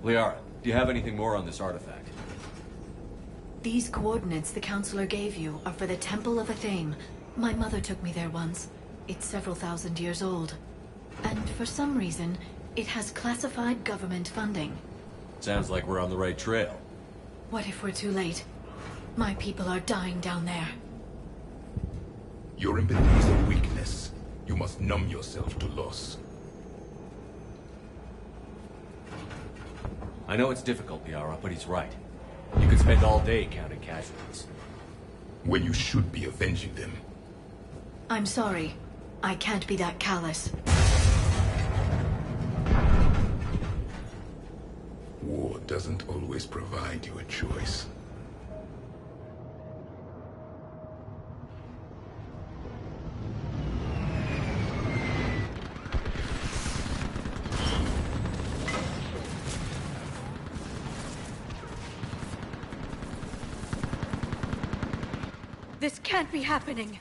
Liara, do you have anything more on this artifact? These coordinates the Counselor gave you are for the Temple of Athame. My mother took me there once. It's several thousand years old. And for some reason, it has classified government funding. Sounds like we're on the right trail. What if we're too late? My people are dying down there. Your empathy is a weakness. You must numb yourself to loss. I know it's difficult, Liara, but he's right. You could spend all day counting casualties. When you should be avenging them. I'm sorry. I can't be that callous. War doesn't always provide you a choice. This can't be happening.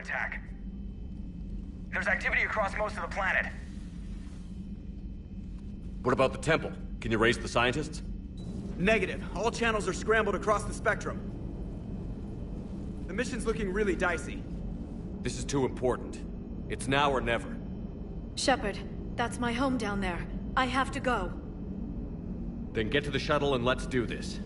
Attack. There's activity across most of the planet. What about the temple? Can you raise the scientists? Negative. All channels are scrambled across the spectrum. The mission's looking really dicey. This is too important. It's now or never. Shepard, that's my home down there. I have to go. Then get to the shuttle and let's do this.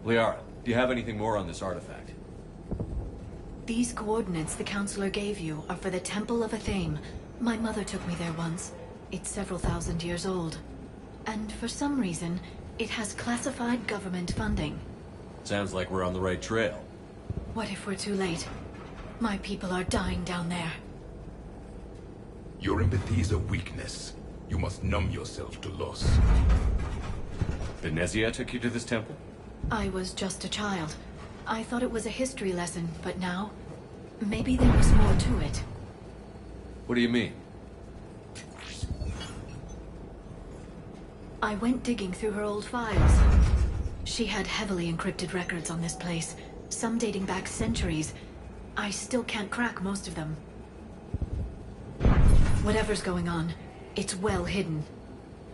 Liara, do you have anything more on this artifact? These coordinates the Counselor gave you are for the Temple of Athame. My mother took me there once. It's several thousand years old. And for some reason, it has classified government funding. Sounds like we're on the right trail. What if we're too late? My people are dying down there. Your empathy is a weakness. You must numb yourself to loss. Benezia took you to this temple? I was just a child. I thought it was a history lesson, but now, maybe there was more to it. What do you mean? I went digging through her old files. She had heavily encrypted records on this place, some dating back centuries. I still can't crack most of them. Whatever's going on, it's well hidden.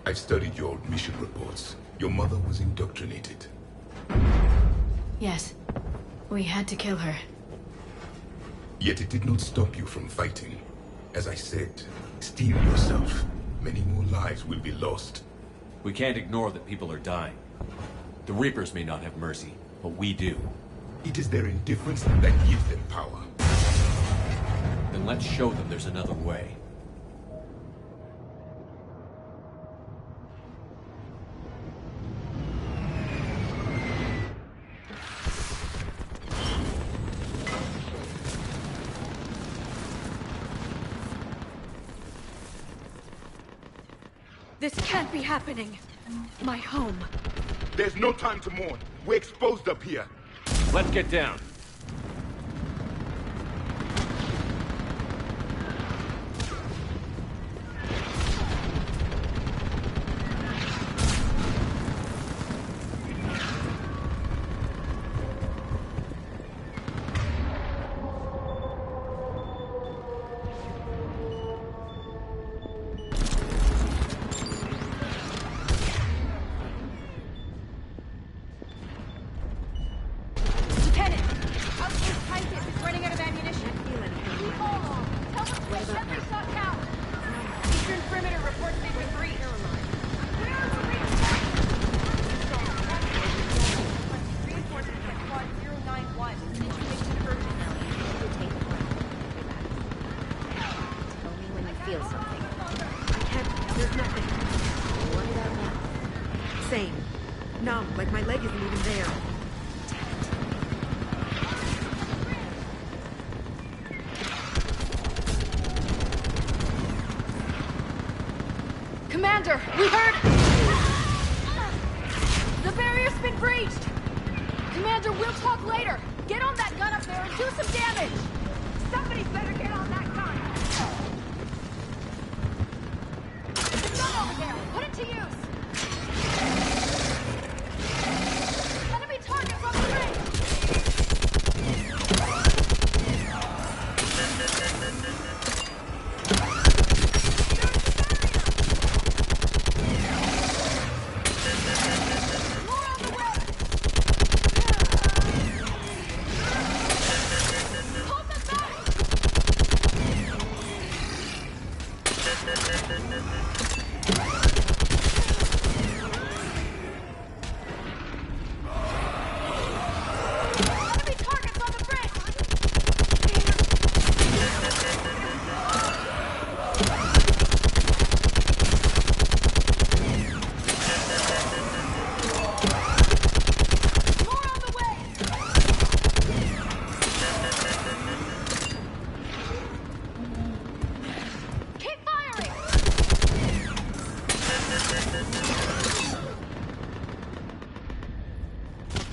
I've studied your old mission reports. Your mother was indoctrinated. Yes, we had to kill her. Yet it did not stop you from fighting. As I said, steel yourself. Many more lives will be lost. We can't ignore that people are dying. The Reapers may not have mercy, but we do. It is their indifference that gives them power. Then let's show them there's another way. This can't be happening. My home. There's no time to mourn. We're exposed up here. Let's get down. Like my leg isn't even there. Commander, we heard... The barrier's been breached! Commander, we'll talk later. Get on that gun up there and do some damage! Somebody better get on that gun! The gun over there! Put it to use! Targets on the ring!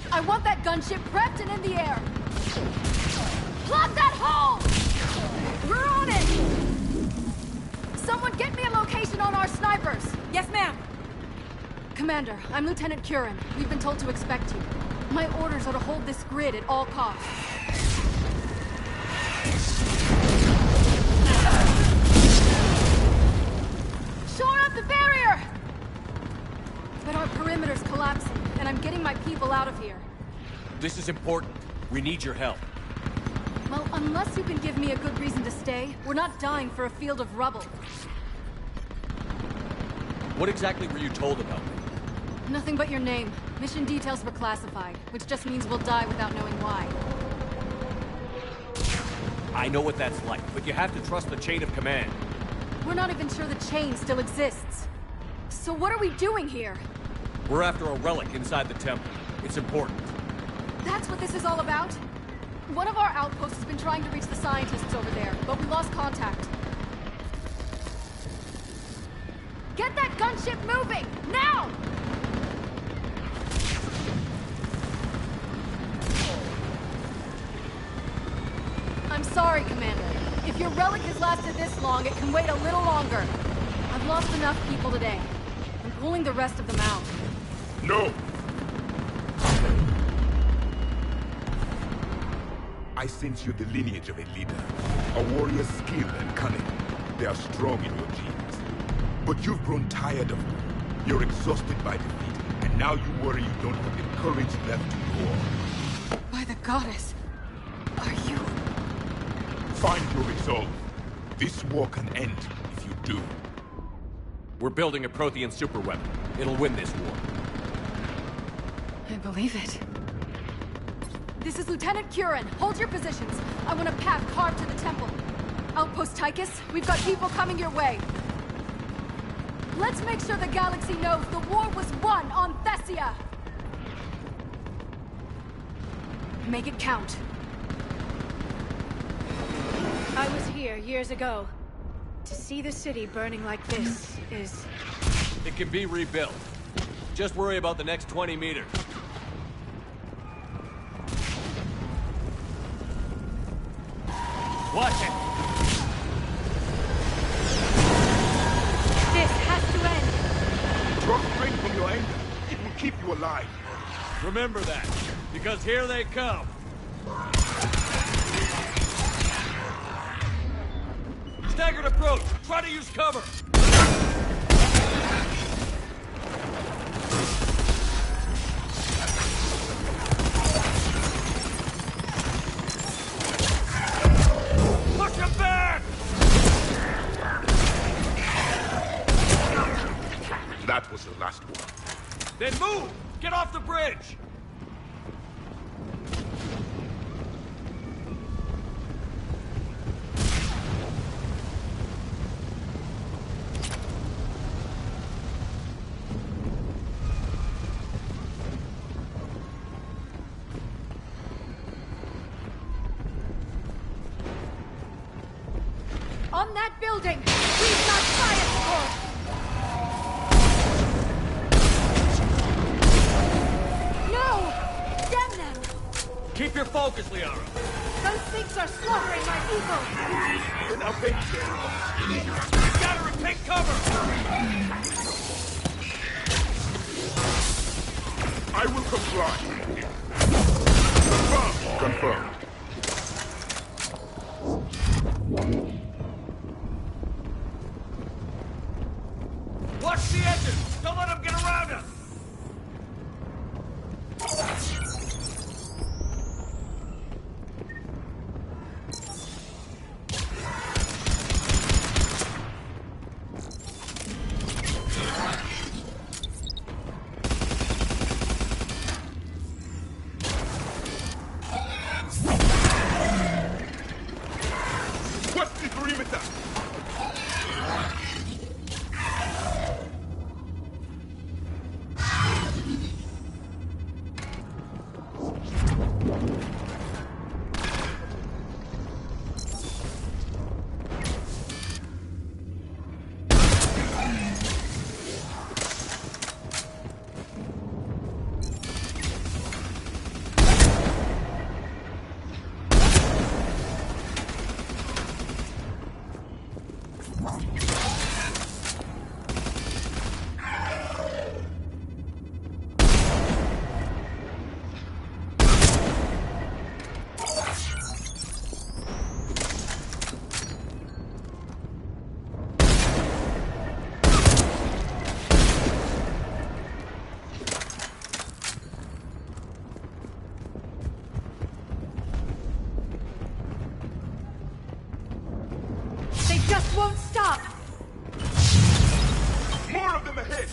I want that gunship prepped and in the air! Plug that hole! We're on it! Someone get me a location on our snipers! Yes, ma'am! Commander, I'm Lieutenant Curran. We've been told to expect you. My orders are to hold this grid at all costs. Shore up the barrier! But our perimeter's collapsing, and I'm getting my people out of here. This is important. We need your help. Well, unless you can give me a good reason to stay, we're not dying for a field of rubble. What exactly were you told about me? Nothing but your name. Mission details were classified, which just means we'll die without knowing why. I know what that's like, but you have to trust the chain of command. We're not even sure the chain still exists. So what are we doing here? We're after a relic inside the temple. It's important. That's what this is all about? One of our outposts has been trying to reach the scientists over there, but we lost contact. Get that gunship moving! Now! I'm sorry, Commander. If your relic has lasted this long, it can wait a little longer. I've lost enough people today. I'm pulling the rest of them out. No! I sense you're the lineage of a leader. A warrior's skill and cunning. They are strong in your genes. But you've grown tired of them. You're exhausted by defeat, and now you worry you don't have the courage left to war. By the goddess, are you... Find your resolve. This war can end if you do. We're building a Prothean superweapon. It'll win this war. I believe it. This is Lieutenant Curran. Hold your positions. I want a path carved to the temple. Outpost Tychus, we've got people coming your way. Let's make sure the galaxy knows the war was won on Thessia! Make it count. I was here years ago. To see the city burning like this is... It can be rebuilt. Just worry about the next 20 meters. Watch it! This has to end! Draw strength from your anger. It will keep you alive. Remember that, because here they come. Staggered approach! Try to use cover! Push him back! That was the last one. Then move! Get off the bridge! On that building! We've got fire support! No! Damn them! Keep your focus, Liara. Those things are slaughtering my people! Now take You gotta take cover! I will comply. Confirmed. Watch the engine! Don't let them get around us! What's the perimeter? They just won't stop! More of them ahead!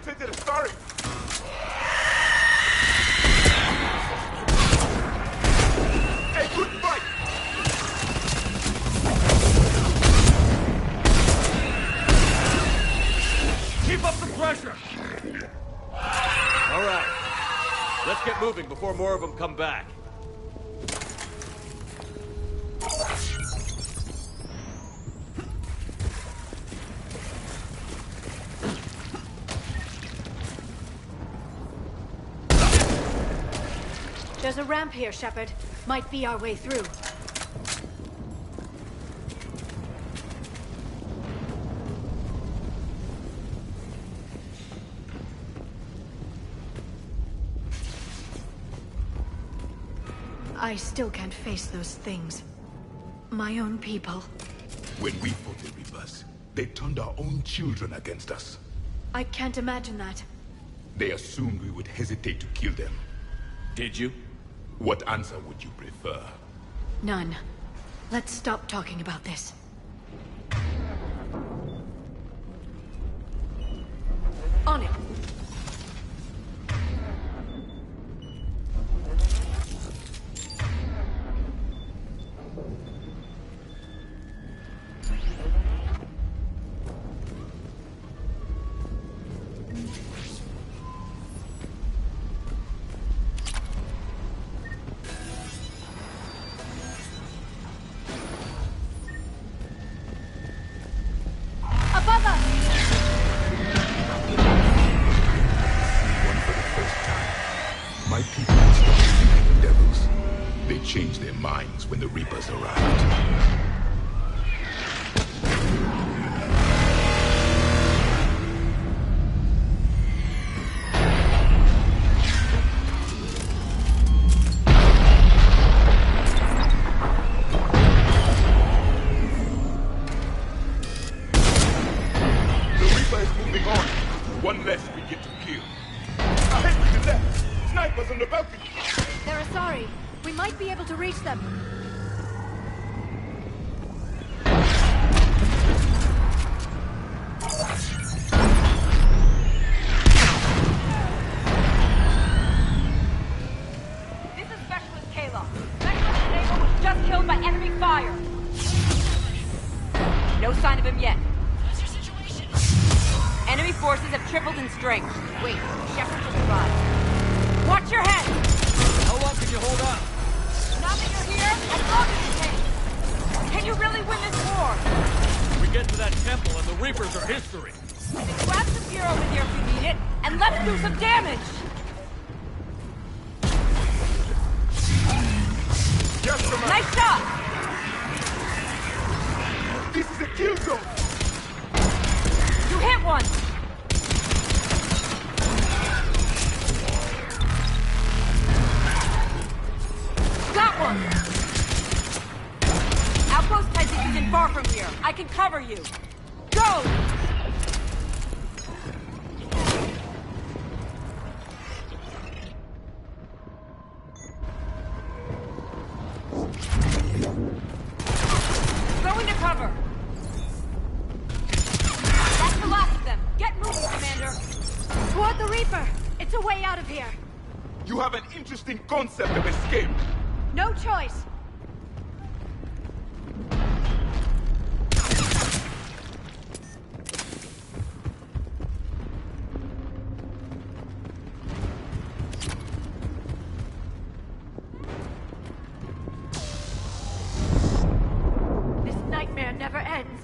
Consider sorry. Hey, good fight. Keep up the pressure! All right. Let's get moving before more of them come back. There's a ramp here, Shepard. Might be our way through. I still can't face those things. My own people. When we fought the Reapers, they turned our own children against us. I can't imagine that. They assumed we would hesitate to kill them. Did you? What answer would you prefer? None. Let's stop talking about this. On it. Above us! One for the first time. My people stopped seeking devils. They changed their minds when the Reapers arrived. The Reaper is moving on. One less we get to kill. Ahead to the left. Snipers on the balcony. They're sorry. We might be able to reach them. This is Specialist Kayla. Specialist Diego was just killed by enemy fire. No sign of him yet. What's your situation? Enemy forces have tripled in strength. Wait, Shepard just arrived. Watch your head! How long can you hold on? Now that you're here, as long as it takes. Can you really win this war? We get to that temple and the Reapers are history. Then grab some gear over there if you need it, and let's do some damage! Just a minute. Nice shot! This is a kill zone. You hit one! Got one! Outpost Tyson isn't far from here. I can cover you. Go! Go into cover! That's the last of them. Get moving, Commander! Toward the Reaper! It's a way out of here! You have an interesting concept of escape. No choice! This nightmare never ends.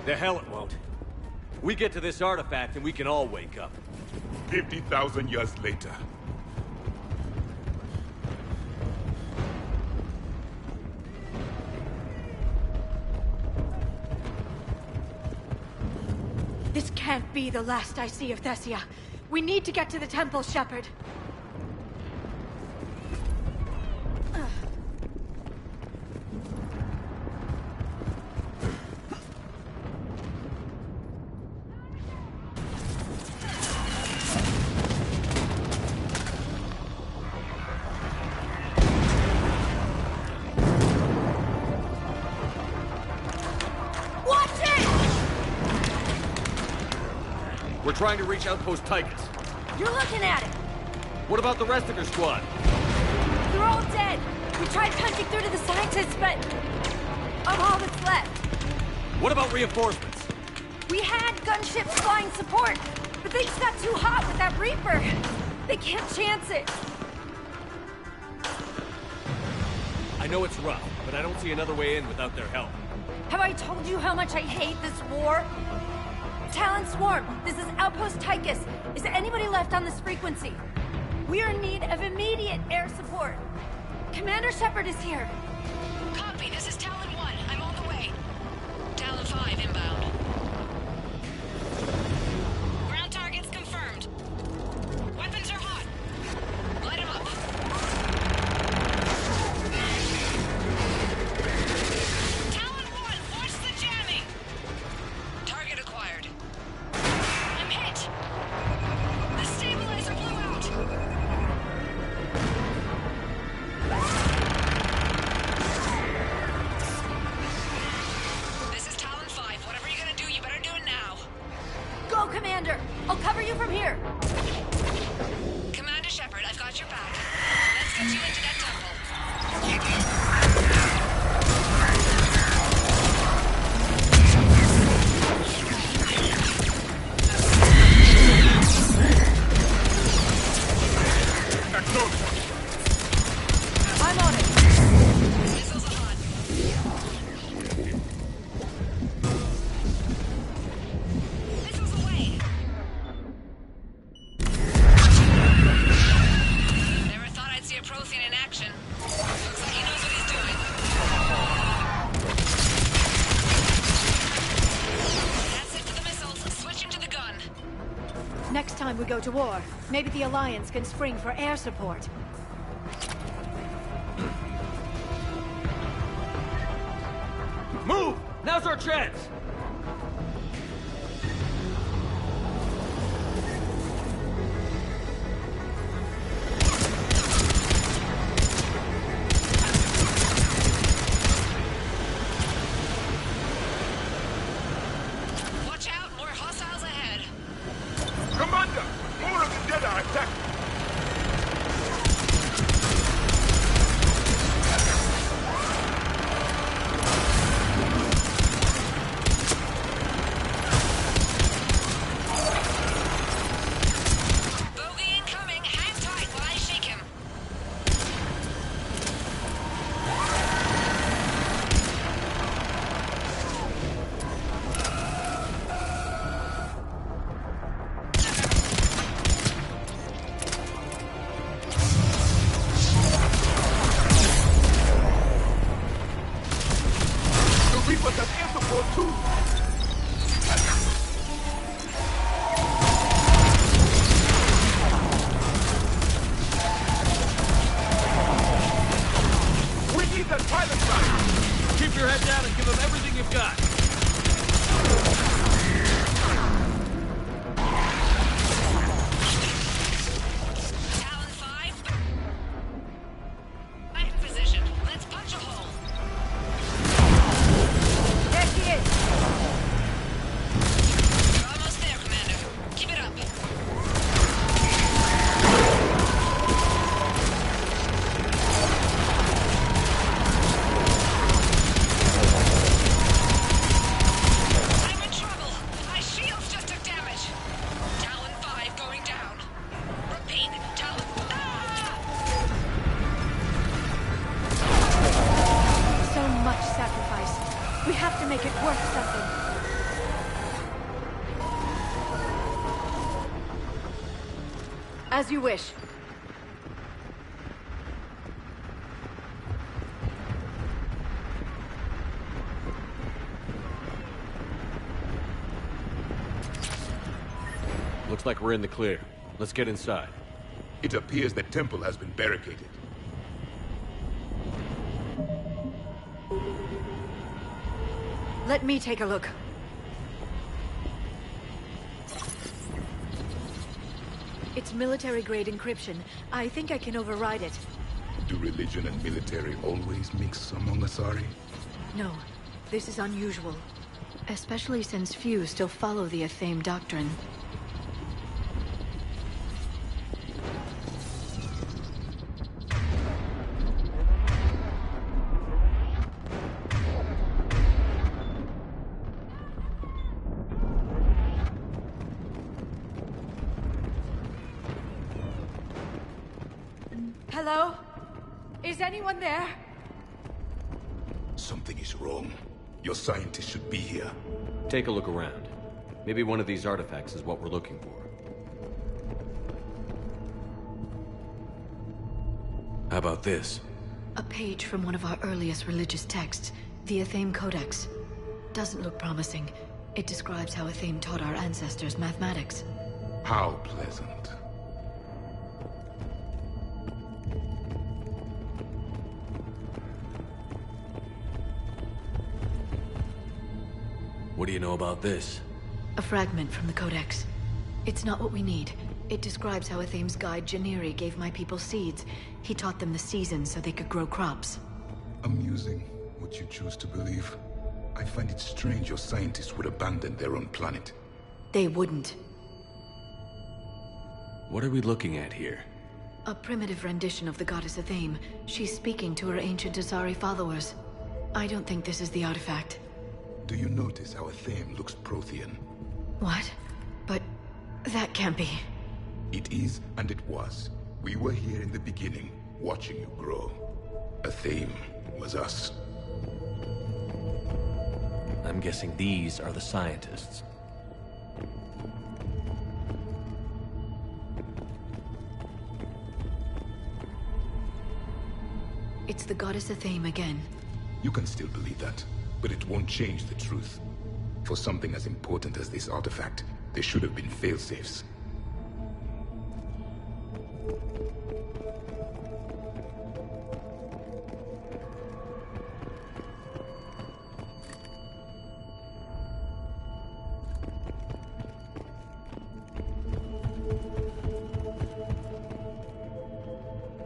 The hell it won't. We get to this artifact and we can all wake up. 50,000 years later. This can't be the last I see of Thessia. We need to get to the temple, Shepard. Watch it! We're trying to reach Outpost Tychus. You're looking at it! What about the rest of your squad? They're all dead! We tried punching through to the scientists, but... I'm all that's left. What about reinforcements? We had gunships flying support, but they just got too hot with that Reaper. They can't chance it. I know it's rough, but I don't see another way in without their help. Have I told you how much I hate this war? Talon Swarm, this is Outpost Tychus. Is there anybody left on this frequency? We're in need of immediate air support. Commander Shepard is here. Copy, this is Talon 1. I'm on the way. Talon 5 inbound. Ground targets confirmed. Weapons are hot. Light them up. Talon 1, watch the jamming! Target acquired. I'm hit! The stabilizer blew out! This is Talon 5. Whatever you're gonna do, you better do it now. Go, Commander! I'll cover you from here. Commander Shepard, I've got your back. Let's get you into that temple. I'm on it. Missiles are hot. Missiles away. Never thought I'd see a Prothean in action. Looks like he knows what he's doing. That's it for the missiles. Switching to the gun. Next time we go to war, maybe the Alliance can spring for air support. Move! Now's our chance! Watch out, more hostiles ahead. Commander! More of the dead are attacking! Bogey incoming. Hang tight while I shake him. The Reapers have air support too! We need that pilot line! Keep your head down and give them everything you've got. Talon 5. Right in position. Let's punch a hole. There she is. You're almost there, Commander. Keep it up. I'm in trouble. My shields just took damage. Talon 5 going down. Repeat, Talon. Ah! So much sacrifice. We have to make it worth something. As you wish. Looks like we're in the clear. Let's get inside. It appears the temple has been barricaded. Let me take a look. It's military-grade encryption. I think I can override it. Do religion and military always mix among Asari? No, this is unusual. Especially since few still follow the Athame doctrine. Hello? Is anyone there? Something is wrong. Your scientists should be here. Take a look around. Maybe one of these artifacts is what we're looking for. How about this? A page from one of our earliest religious texts, the Athame Codex. Doesn't look promising. It describes how Athame taught our ancestors mathematics. How pleasant. What do you know about this? A fragment from the Codex. It's not what we need. It describes how Athame's guide Janiri gave my people seeds. He taught them the seasons so they could grow crops. Amusing, what you choose to believe. I find it strange your scientists would abandon their own planet. They wouldn't. What are we looking at here? A primitive rendition of the goddess Athame. She's speaking to her ancient Asari followers. I don't think this is the artifact. Do you notice how Athame looks Prothean? What? But that can't be. It is, and it was. We were here in the beginning, watching you grow. Athame was us. I'm guessing these are the scientists. It's the goddess Athame again. You can still believe that, but it won't change the truth. For something as important as this artifact, there should have been failsafes.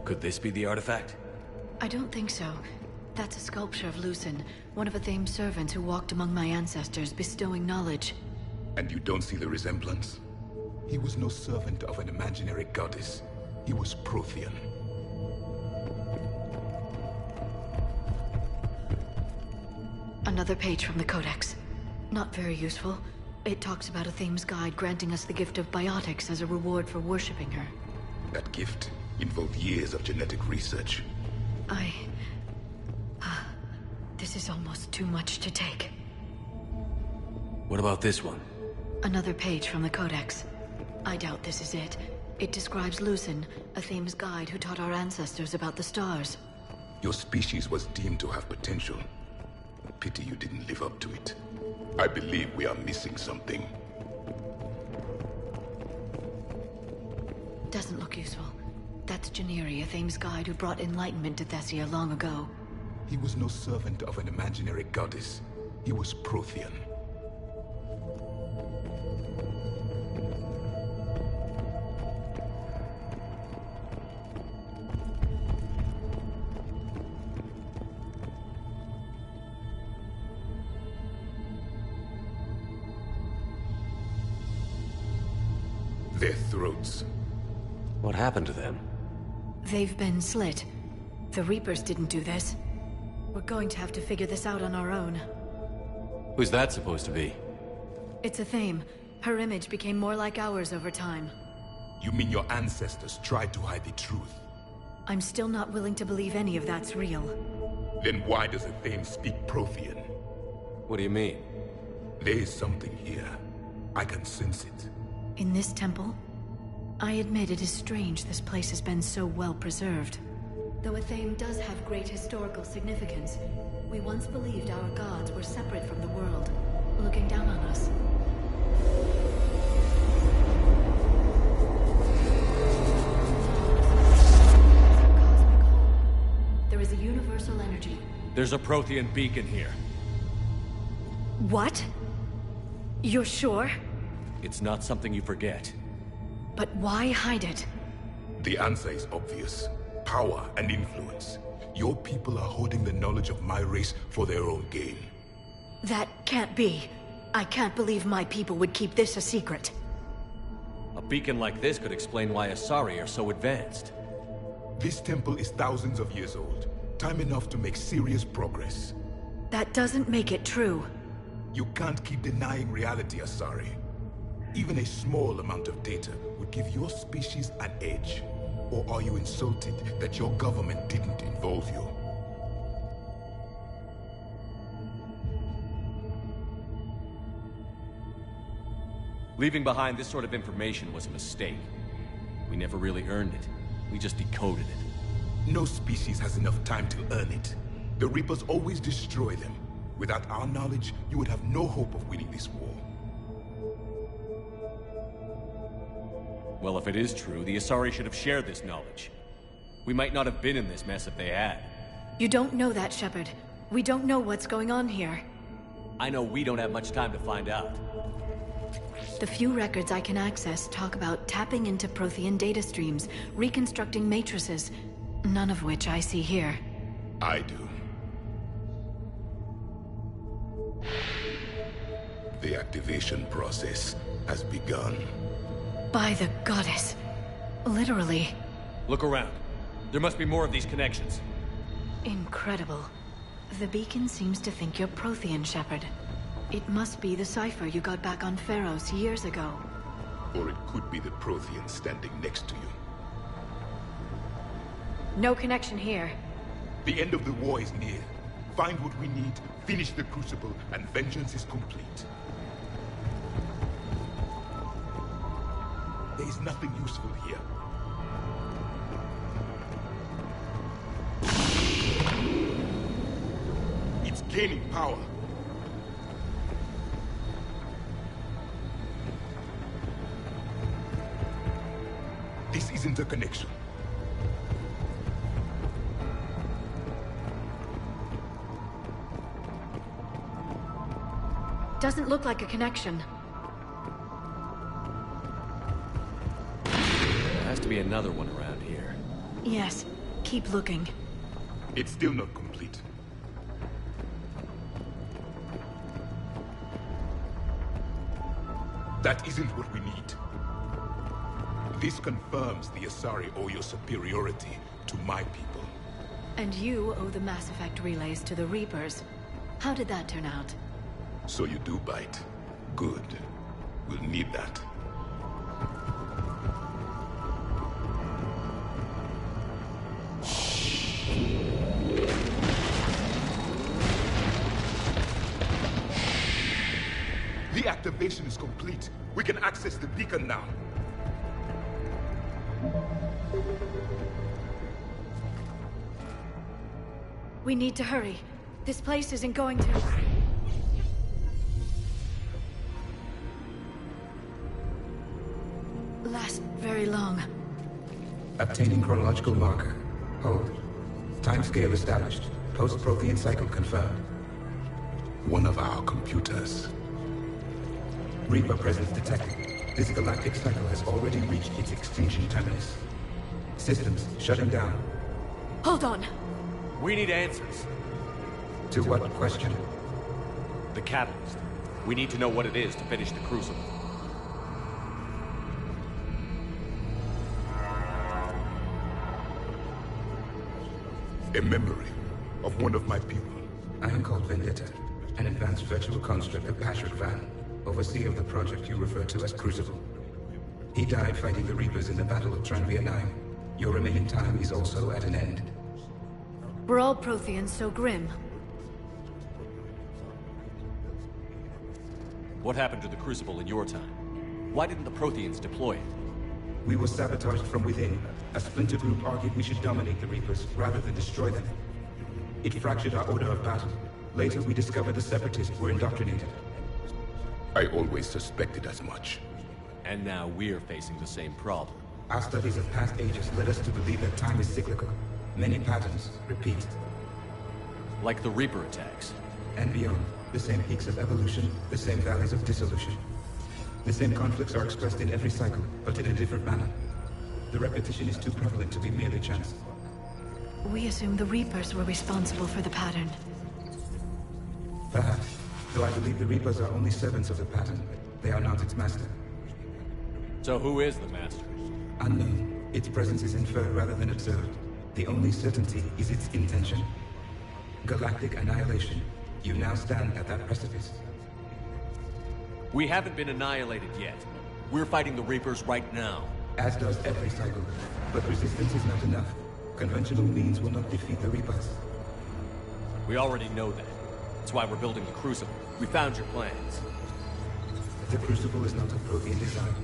Could this be the artifact? I don't think so. That's a sculpture of Lucen, one of Athame's servants who walked among my ancestors, bestowing knowledge. And you don't see the resemblance? He was no servant of an imaginary goddess. He was Prothean. Another page from the Codex. Not very useful. It talks about Athame's guide granting us the gift of biotics as a reward for worshipping her. That gift involved years of genetic research. This is almost too much to take. What about this one? Another page from the Codex. I doubt this is it. It describes Lucen, Athame's guide who taught our ancestors about the stars. Your species was deemed to have potential. Pity you didn't live up to it. I believe we are missing something. Doesn't look useful. That's Janiri, Athame's guide who brought enlightenment to Thessia long ago. He was no servant of an imaginary goddess. He was Prothean. Their throats. What happened to them? They've been slit. The Reapers didn't do this. We're going to have to figure this out on our own. Who's that supposed to be? It's Athame. Her image became more like ours over time. You mean your ancestors tried to hide the truth? I'm still not willing to believe any of that's real. Then why does Athame speak Prothean? What do you mean? There is something here. I can sense it. In this temple? I admit it is strange this place has been so well preserved. Though Athame does have great historical significance, we once believed our gods were separate from the world, looking down on us. There is a universal energy. There's a Prothean beacon here. What? You're sure? It's not something you forget. But why hide it? The answer is obvious. Power and influence. Your people are holding the knowledge of my race for their own gain. That can't be. I can't believe my people would keep this a secret. A beacon like this could explain why Asari are so advanced. This temple is thousands of years old. Time enough to make serious progress. That doesn't make it true. You can't keep denying reality, Asari. Even a small amount of data would give your species an edge. Or are you insulted that your government didn't involve you? Leaving behind this sort of information was a mistake. We never really earned it. We just decoded it. No species has enough time to earn it. The Reapers always destroy them. Without our knowledge, you would have no hope of winning this war. Well, if it is true, the Asari should have shared this knowledge. We might not have been in this mess if they had. You don't know that, Shepard. We don't know what's going on here. I know we don't have much time to find out. The few records I can access talk about tapping into Prothean data streams, reconstructing matrices, none of which I see here. I do. The activation process has begun. By the goddess. Literally. Look around. There must be more of these connections. Incredible. The beacon seems to think you're Prothean, Shepard. It must be the cipher you got back on Pharos years ago. Or it could be the Prothean standing next to you. No connection here. The end of the war is near. Find what we need, finish the Crucible, and vengeance is complete. There is nothing useful here. It's gaining power. This isn't a connection. Doesn't look like a connection. There has to be another one around here. Yes, keep looking. It's still not complete. That isn't what we need. This confirms the Asari owe your superiority to my people. And you owe the Mass Effect relays to the Reapers. How did that turn out? So you do bite. Good. We'll need that. The activation is complete. We can access the beacon now. We need to hurry. This place isn't going to... last very long. Obtaining chronological marker. Hold. Timescale established. Post-Prothean cycle confirmed. One of our computers. Reaper presence detected. This galactic cycle has already reached its extinction terminus. Systems shutting down. Hold on. We need answers. To what question? The catalyst. We need to know what it is to finish the Crucible. A memory of one of my people. I am called Vendetta, an advanced virtual construct of Patrick Van, overseer of the project you refer to as Crucible. He died fighting the Reapers in the Battle of Tranvia 9. Your remaining time is also at an end. Were all Protheans so grim? What happened to the Crucible in your time? Why didn't the Protheans deploy it? We were sabotaged from within. A splinter group argued we should dominate the Reapers rather than destroy them. It fractured our order of battle. Later, we discovered the Separatists were indoctrinated. I always suspected as much. And now we're facing the same problem. Our studies of past ages led us to believe that time is cyclical. Many patterns repeat. Like the Reaper attacks. And beyond, the same peaks of evolution, the same valleys of dissolution. The same conflicts are expressed in every cycle, but in a different manner. The repetition is too prevalent to be merely chance. We assume the Reapers were responsible for the pattern. Perhaps, though I believe the Reapers are only servants of the pattern. They are not its master. So who is the master? Unknown. Its presence is inferred rather than observed. The only certainty is its intention. Galactic annihilation. You now stand at that precipice. We haven't been annihilated yet. We're fighting the Reapers right now. as does every cycle. But resistance is not enough. Conventional means will not defeat the Reapers. We already know that. That's why we're building the Crucible. We found your plans. The Crucible is not a Prothean design.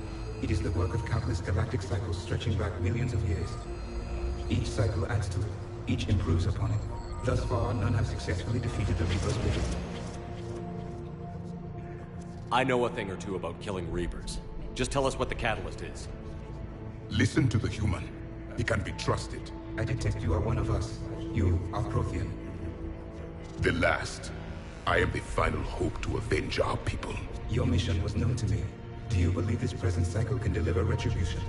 It is the work of countless galactic cycles stretching back millions of years. Each cycle adds to it. Each improves upon it. Thus far, none have successfully defeated the Reapers with it. I know a thing or two about killing Reapers. Just tell us what the catalyst is. Listen to the human. He can be trusted. I detect you are one of us. You are Prothean. The last. I am the final hope to avenge our people. Your mission was known to me. Do you believe this present cycle can deliver retribution?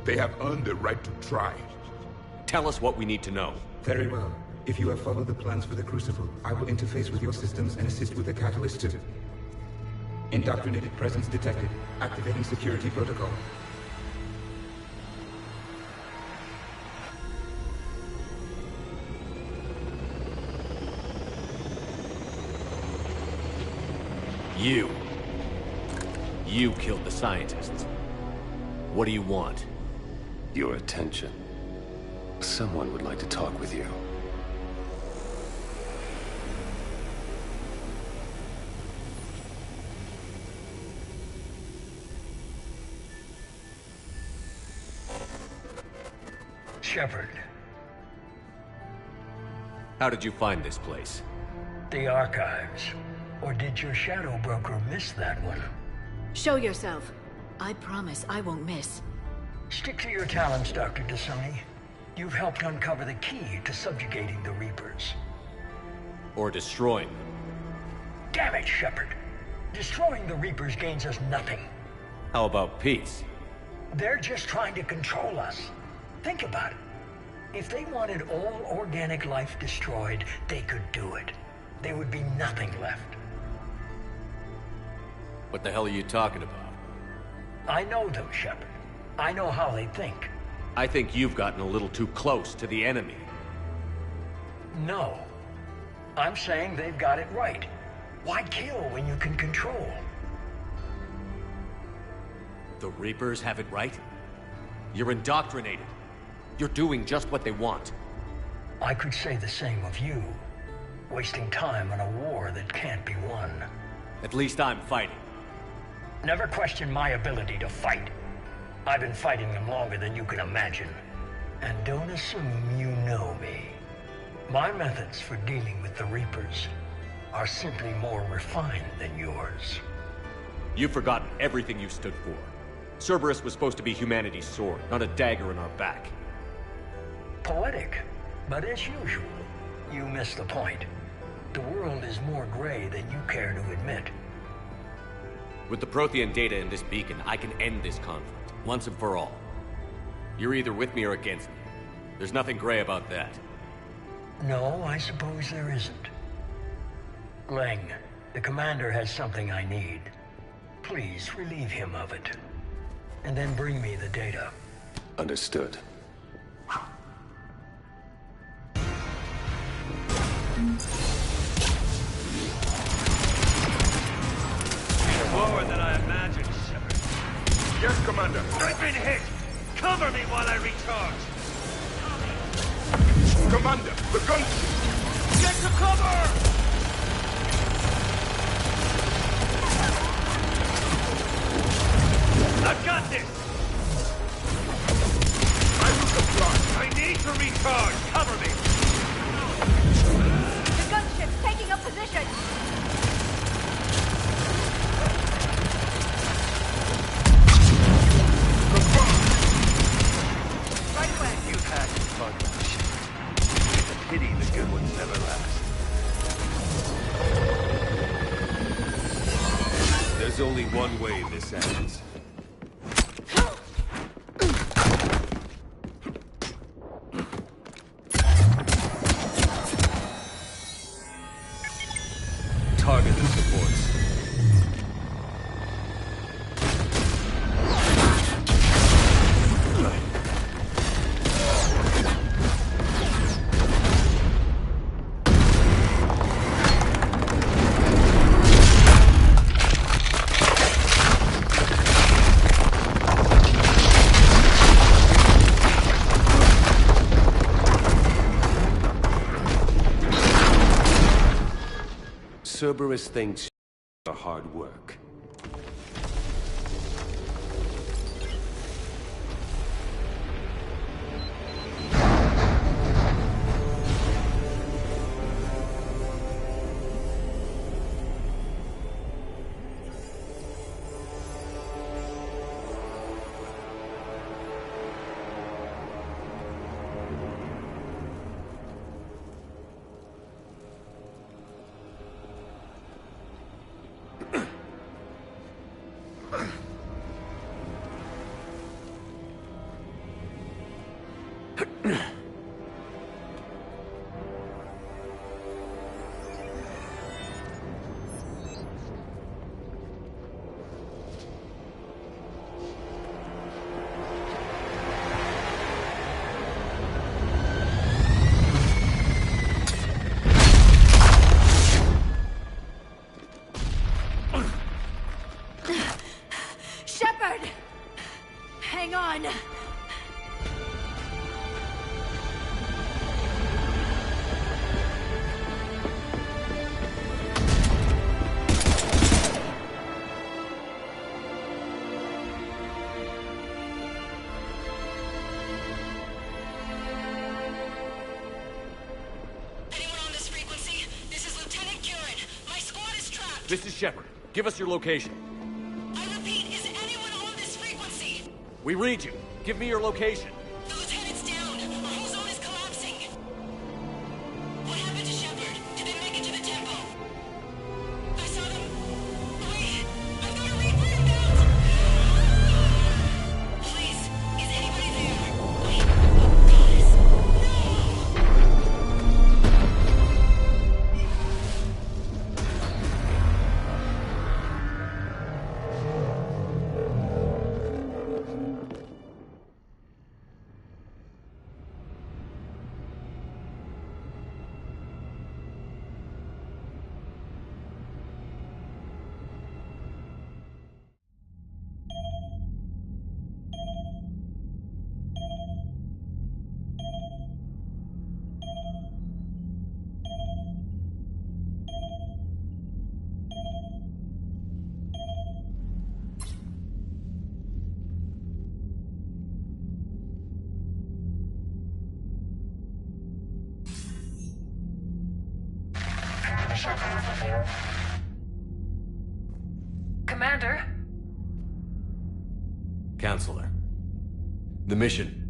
They have earned the right to try. Tell us what we need to know. Very well. If you have followed the plans for the Crucible, I will interface with your systems and assist with the catalyst too. Indoctrinated presence detected. Activating security protocol. You killed the scientists. What do you want? Your attention. Someone would like to talk with you. Shepard. How did you find this place? The archives. Or did your shadow broker miss that one? Show yourself. I promise I won't miss. Stick to your talents, Dr. T'Soni. You've helped uncover the key to subjugating the Reapers. Or destroying them. Damn it, Shepard. Destroying the Reapers gains us nothing. How about peace? They're just trying to control us. Think about it. If they wanted all organic life destroyed, they could do it. There would be nothing left. What the hell are you talking about? I know them, Shepard. I know how they think. I think you've gotten a little too close to the enemy. No. I'm saying they've got it right. Why kill when you can control? The Reapers have it right? You're indoctrinated. You're doing just what they want. I could say the same of you. Wasting time on a war that can't be won. At least I'm fighting. Never question my ability to fight. I've been fighting them longer than you can imagine. And don't assume you know me. My methods for dealing with the Reapers are simply more refined than yours. You've forgotten everything you stood for. Cerberus was supposed to be humanity's sword, not a dagger in our back. Poetic, but as usual, you miss the point. The world is more gray than you care to admit. With the Prothean data in this beacon, I can end this conflict, once and for all. You're either with me or against me. There's nothing gray about that. No, I suppose there isn't. Leng, the commander has something I need. Please relieve him of it. And then bring me the data. Understood. More than I imagined, Shepard. Yes, Commander. I've been hit! Cover me while I recharge! Commander, the gun... Get to cover! I've got this! I will comply. I need to recharge! Cover me! The gunship's taking up position! Right away! You've had your fun with the ship. It's a pity the good ones never last. There's only one way this ends. Target the supports. Cerberus thinks you're hard work. Shepard! Hang on! This is Shepard. Give us your location. I repeat, is anyone on this frequency? We read you. Give me your location. The lieutenant's down. Our whole zone is collapsing. What happened to Shepard? Did they make it to the temple? I saw them. Wait, I've got a Reaper inbound. Please, is anybody there? Wait, oh goddess. Commander? Counselor. The mission.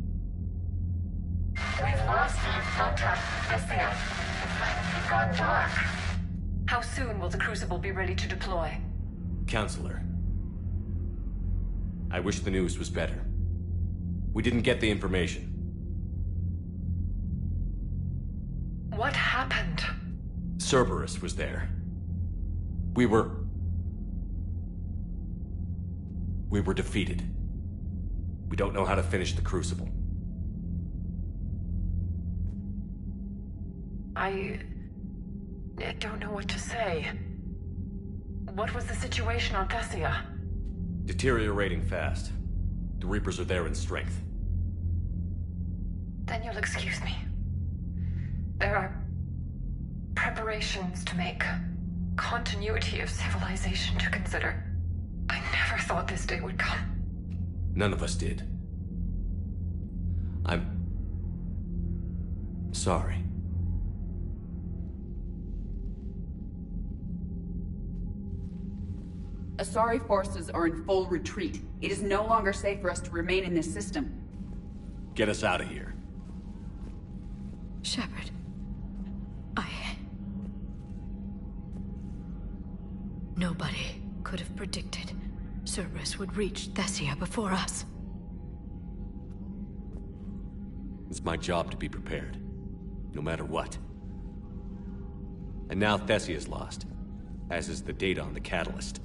We've lost contact with the It's gone dark. How soon will the Crucible be ready to deploy? Counselor. I wish the news was better. We didn't get the information. What happened? Cerberus was there. We were defeated. We don't know how to finish the Crucible. I don't know what to say. What was the situation on Thessia? Deteriorating fast. The Reapers are there in strength. Then you'll excuse me. There are preparations to make. Continuity of civilization to consider. I never thought this day would come. None of us did. I'm sorry. Asari forces are in full retreat. It is no longer safe for us to remain in this system. Get us out of here. Shepard. Nobody could have predicted Cerberus would reach Thessia before us. It's my job to be prepared, no matter what. And now Thessia's lost, as is the data on the catalyst.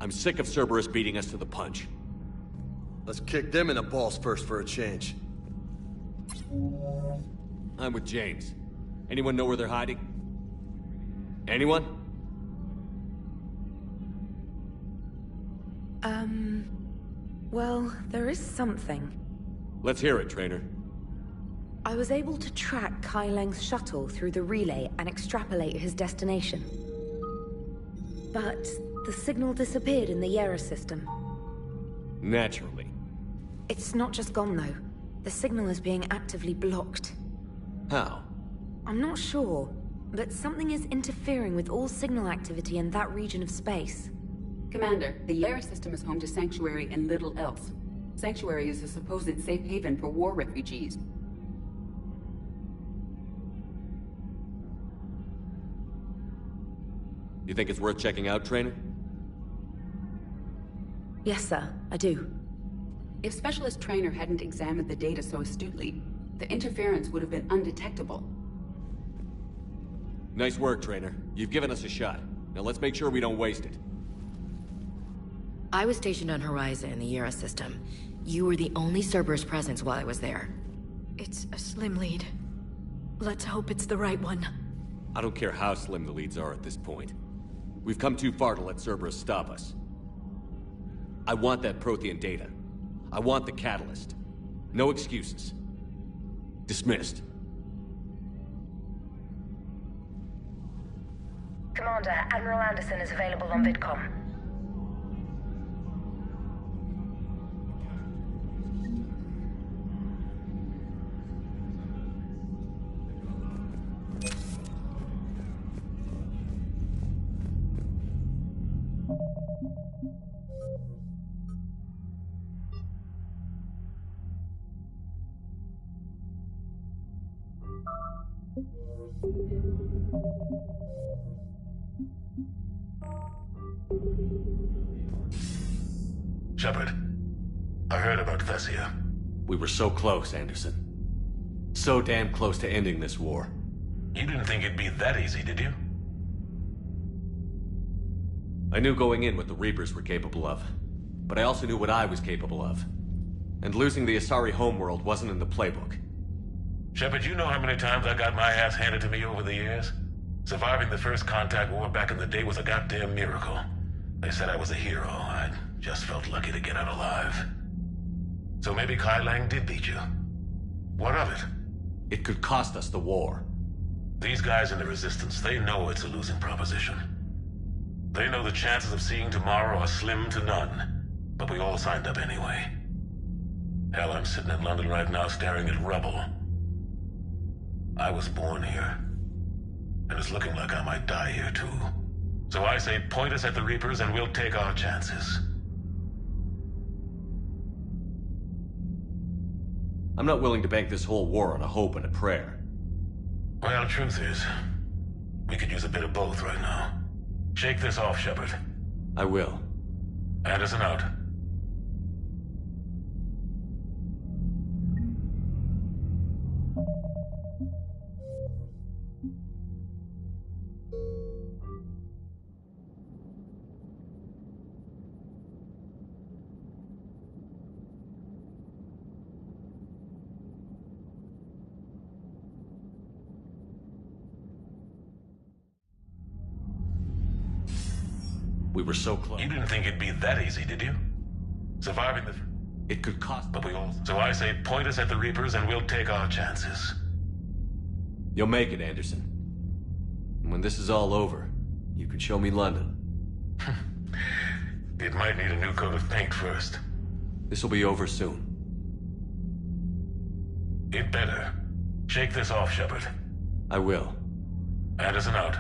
I'm sick of Cerberus beating us to the punch. Let's kick them in the balls first for a change. I'm with James. Anyone know where they're hiding? Anyone? Well, there is something. Let's hear it, Trainer. I was able to track Kai Leng's shuttle through the relay and extrapolate his destination. But the signal disappeared in the Yera system. Naturally. It's not just gone, though. The signal is being actively blocked. How? I'm not sure, but something is interfering with all signal activity in that region of space. Commander, the Yera system is home to Sanctuary and little else. Sanctuary is a supposed safe haven for war refugees. You think it's worth checking out, Trainer? Yes, sir, I do. If Specialist Trainer hadn't examined the data so astutely, the interference would have been undetectable. Nice work, Trainer. You've given us a shot. Now let's make sure we don't waste it. I was stationed on Horizon in the Yera system. You were the only Cerberus presence while I was there. It's a slim lead. Let's hope it's the right one. I don't care how slim the leads are at this point. We've come too far to let Cerberus stop us. I want that Prothean data. I want the catalyst. No excuses. Dismissed. Commander, Admiral Anderson is available on VidCom. Shepard, I heard about Thessia. We were so close, Anderson. So damn close to ending this war. You didn't think it'd be that easy, did you? I knew going in what the Reapers were capable of, but I also knew what I was capable of. And losing the Asari homeworld wasn't in the playbook. Shepard, you know how many times I got my ass handed to me over the years? Surviving the first contact war back in the day was a goddamn miracle. They said I was a hero. I just felt lucky to get out alive. So maybe Kai Lang did beat you. What of it? It could cost us the war. These guys in the Resistance, they know it's a losing proposition. They know the chances of seeing tomorrow are slim to none. But we all signed up anyway. Hell, I'm sitting in London right now staring at rubble. I was born here. And it's looking like I might die here too. So I say point us at the Reapers and we'll take our chances. I'm not willing to bank this whole war on a hope and a prayer. Well, truth is, we could use a bit of both right now. Shake this off, Shepard. I will. Anderson out. We were so close. You didn't think it'd be that easy, did you? Surviving the... It could cost... But we all... So I say point us at the Reapers and we'll take our chances. You'll make it, Anderson. And when this is all over, you can show me London. It might need a new coat of paint first. This'll be over soon. It better. Shake this off, Shepard. I will. Anderson out.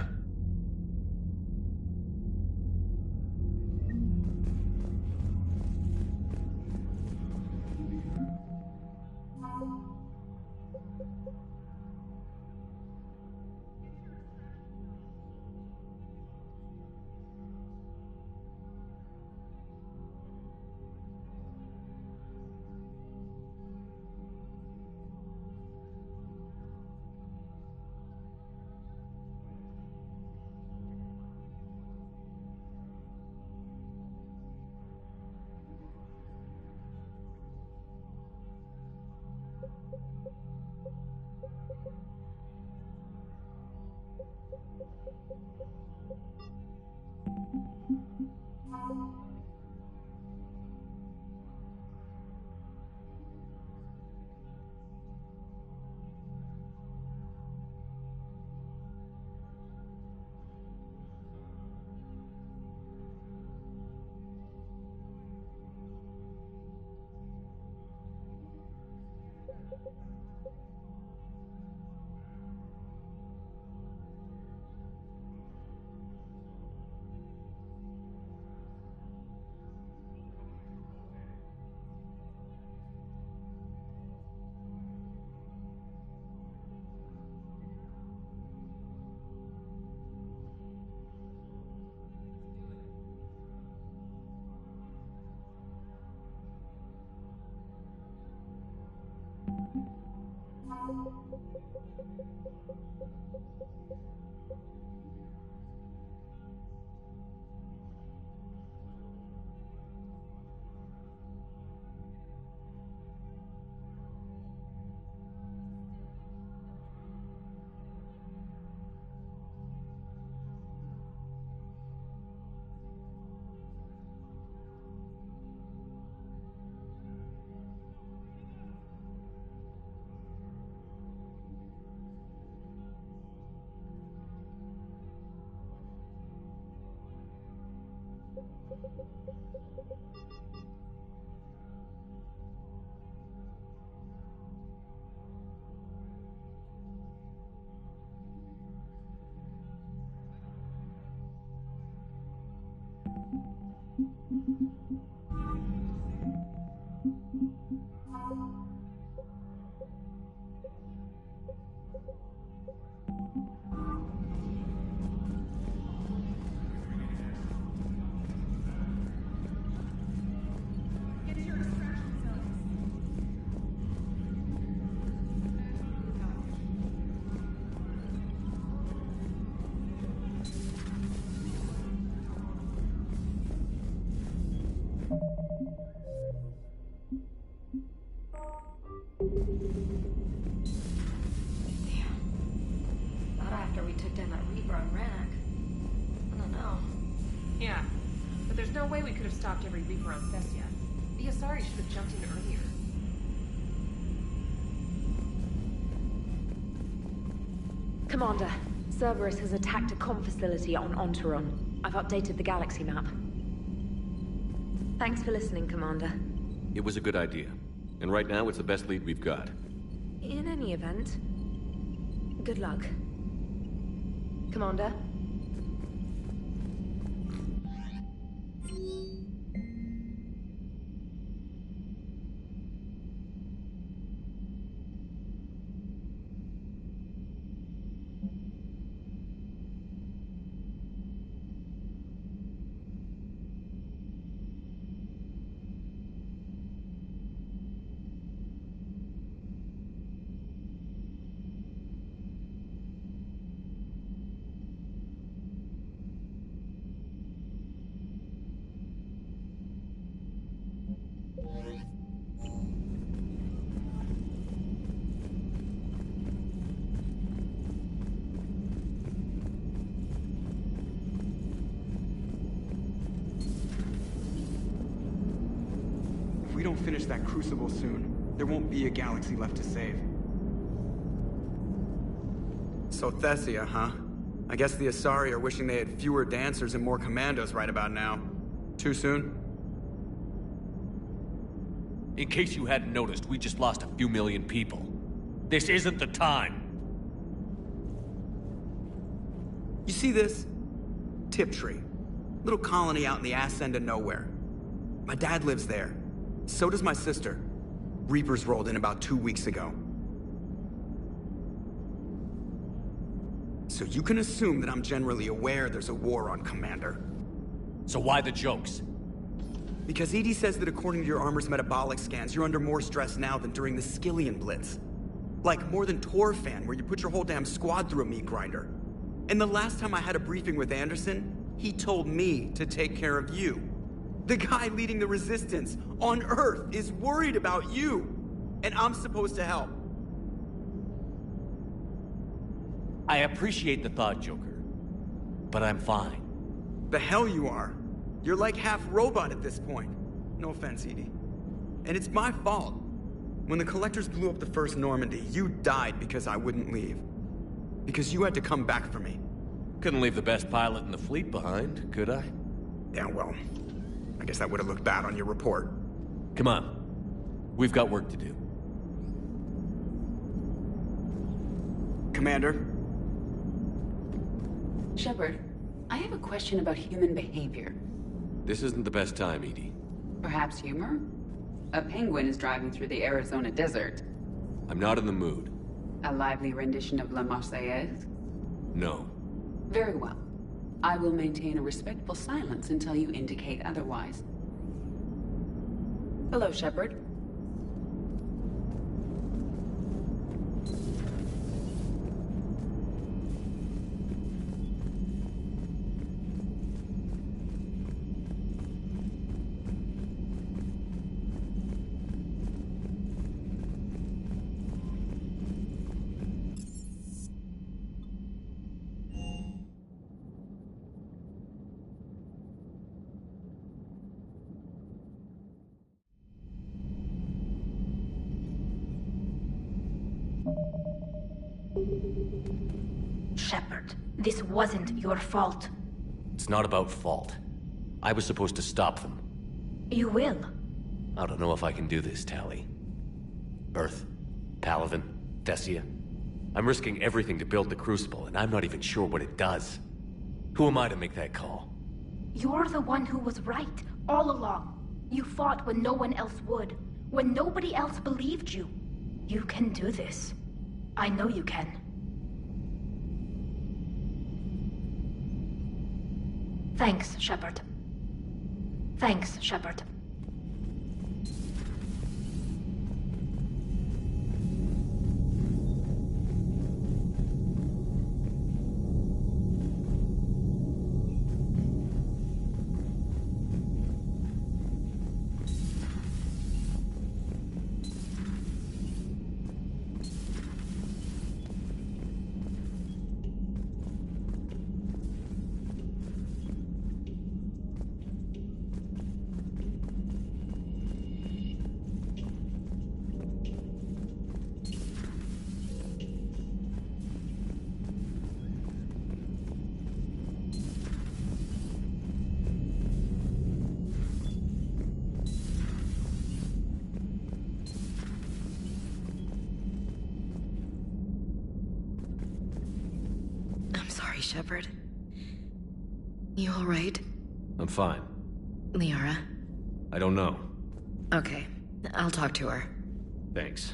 Not after we took down that Reaper on Rannoch. I don't know. Yeah, but there's no way we could have stopped every Reaper on Thessia. The Asari should have jumped in earlier. Commander, Cerberus has attacked a comm facility on Ontaron. I've updated the galaxy map. Thanks for listening, Commander. It was a good idea. And right now, it's the best lead we've got. In any event, good luck. Commander? If we don't finish that Crucible soon, there won't be a galaxy left to save. So Thessia, huh? I guess the Asari are wishing they had fewer dancers and more commandos right about now. Too soon? In case you hadn't noticed, we just lost a few million people. This isn't the time. You see this? Tiptree. Little colony out in the ass end of nowhere. My dad lives there. So does my sister. Reapers rolled in about 2 weeks ago. So you can assume that I'm generally aware there's a war on, Commander. So why the jokes? Because EDI says that according to your armor's metabolic scans, you're under more stress now than during the Skillian Blitz. Like more than Torfan, where you put your whole damn squad through a meat grinder. And the last time I had a briefing with Anderson, he told me to take care of you. The guy leading the resistance on Earth is worried about you, and I'm supposed to help. I appreciate the thought, Joker, but I'm fine. The hell you are. You're like half robot at this point. No offense, EDI. And it's my fault. When the Collectors blew up the first Normandy, you died because I wouldn't leave. Because you had to come back for me. Couldn't leave the best pilot in the fleet behind, could I? Yeah, well, I guess that would have looked bad on your report. Come on. We've got work to do. Commander? Shepard, I have a question about human behavior. This isn't the best time, EDI. Perhaps humor? A penguin is driving through the Arizona desert. I'm not in the mood. A lively rendition of La Marseillaise? No. Very well. I will maintain a respectful silence until you indicate otherwise. Hello, Shepard. Shepard, this wasn't your fault. It's not about fault. I was supposed to stop them. You will. I don't know if I can do this, Tali. Earth, Palaven, Thessia. I'm risking everything to build the Crucible, and I'm not even sure what it does. Who am I to make that call? You're the one who was right, all along. You fought when no one else would, when nobody else believed you. You can do this. I know you can. Thanks, Shepard. Thanks, Shepard. Shepard. You alright? I'm fine. Liara? I don't know. Okay, I'll talk to her. Thanks.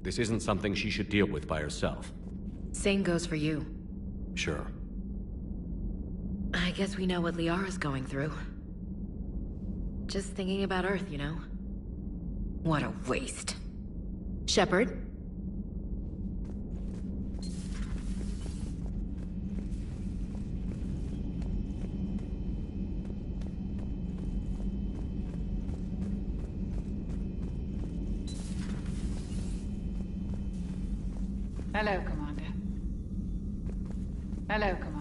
This isn't something she should deal with by herself. Same goes for you. Sure. I guess we know what Liara's going through. Just thinking about Earth, you know? What a waste. Shepard? Hello, Commander. Hello, Commander.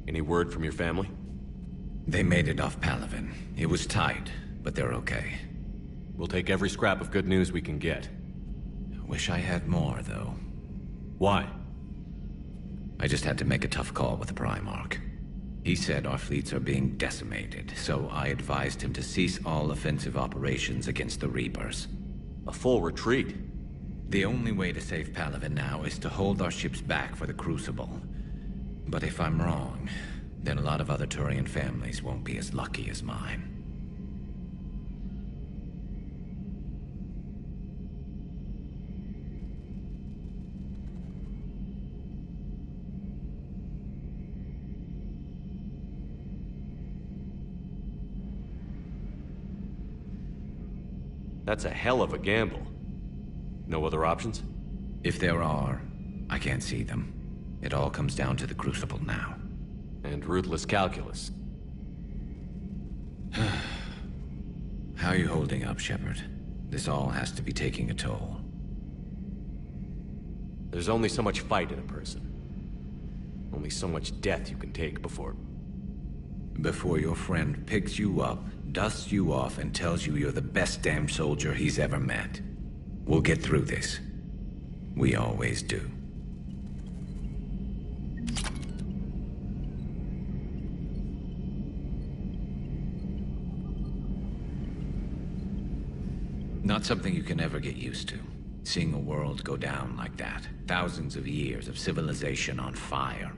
Any word from your family? They made it off Palaven. It was tight, but they're okay. We'll take every scrap of good news we can get. Wish I had more, though. Why? I just had to make a tough call with the Primarch. He said our fleets are being decimated, so I advised him to cease all offensive operations against the Reapers. A full retreat? The only way to save Palaven now is to hold our ships back for the Crucible. But if I'm wrong, then a lot of other Turian families won't be as lucky as mine. That's a hell of a gamble. No other options? If there are, I can't see them. It all comes down to the Crucible now. And ruthless calculus. How are you holding up, Shepard? This all has to be taking a toll. There's only so much fight in a person. Only so much death you can take before your friend picks you up, dusts you off, and tells you you're the best damn soldier he's ever met. We'll get through this. We always do. Not something you can ever get used to. Seeing a world go down like that. Thousands of years of civilization on fire.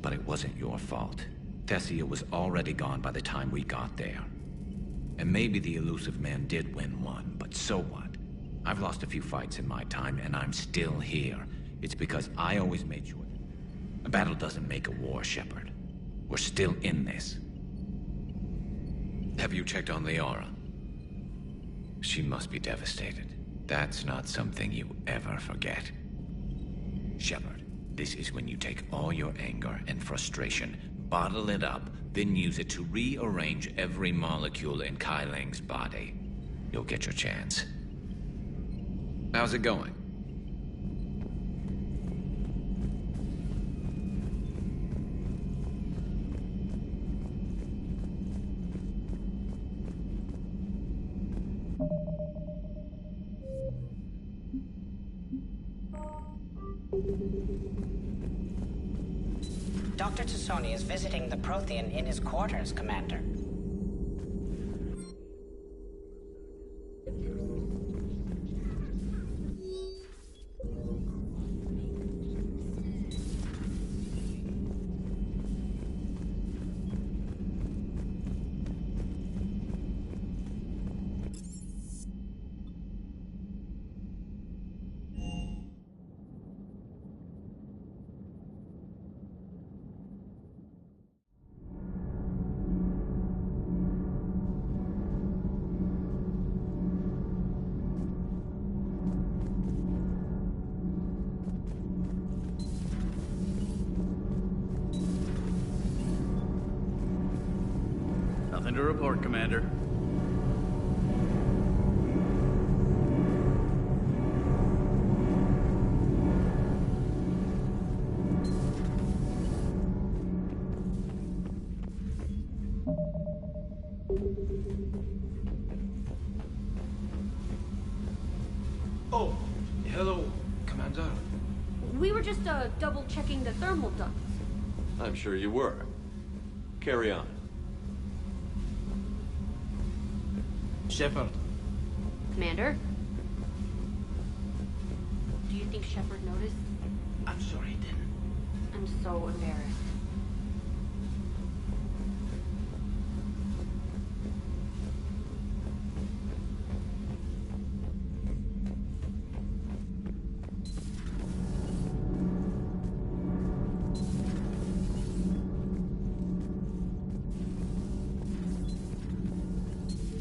But it wasn't your fault. Thessia was already gone by the time we got there. And maybe the Illusive Man did win one, but so what? I've lost a few fights in my time, and I'm still here. It's because I always made sure a battle doesn't make a war, Shepard. We're still in this. Have you checked on Liara? She must be devastated. That's not something you ever forget. Shepard, this is when you take all your anger and frustration, bottle it up, then use it to rearrange every molecule in Kai Ling's body. You'll get your chance. How's it going? Dr. T'Soni is visiting the Prothean in his quarters, Commander. Nothing to report, Commander. Oh, hello, Commander. We were just double-checking the thermal ducts. I'm sure you were. Carry on. Shepard. Commander? Do you think Shepard noticed? I'm sure he didn't. I'm so embarrassed.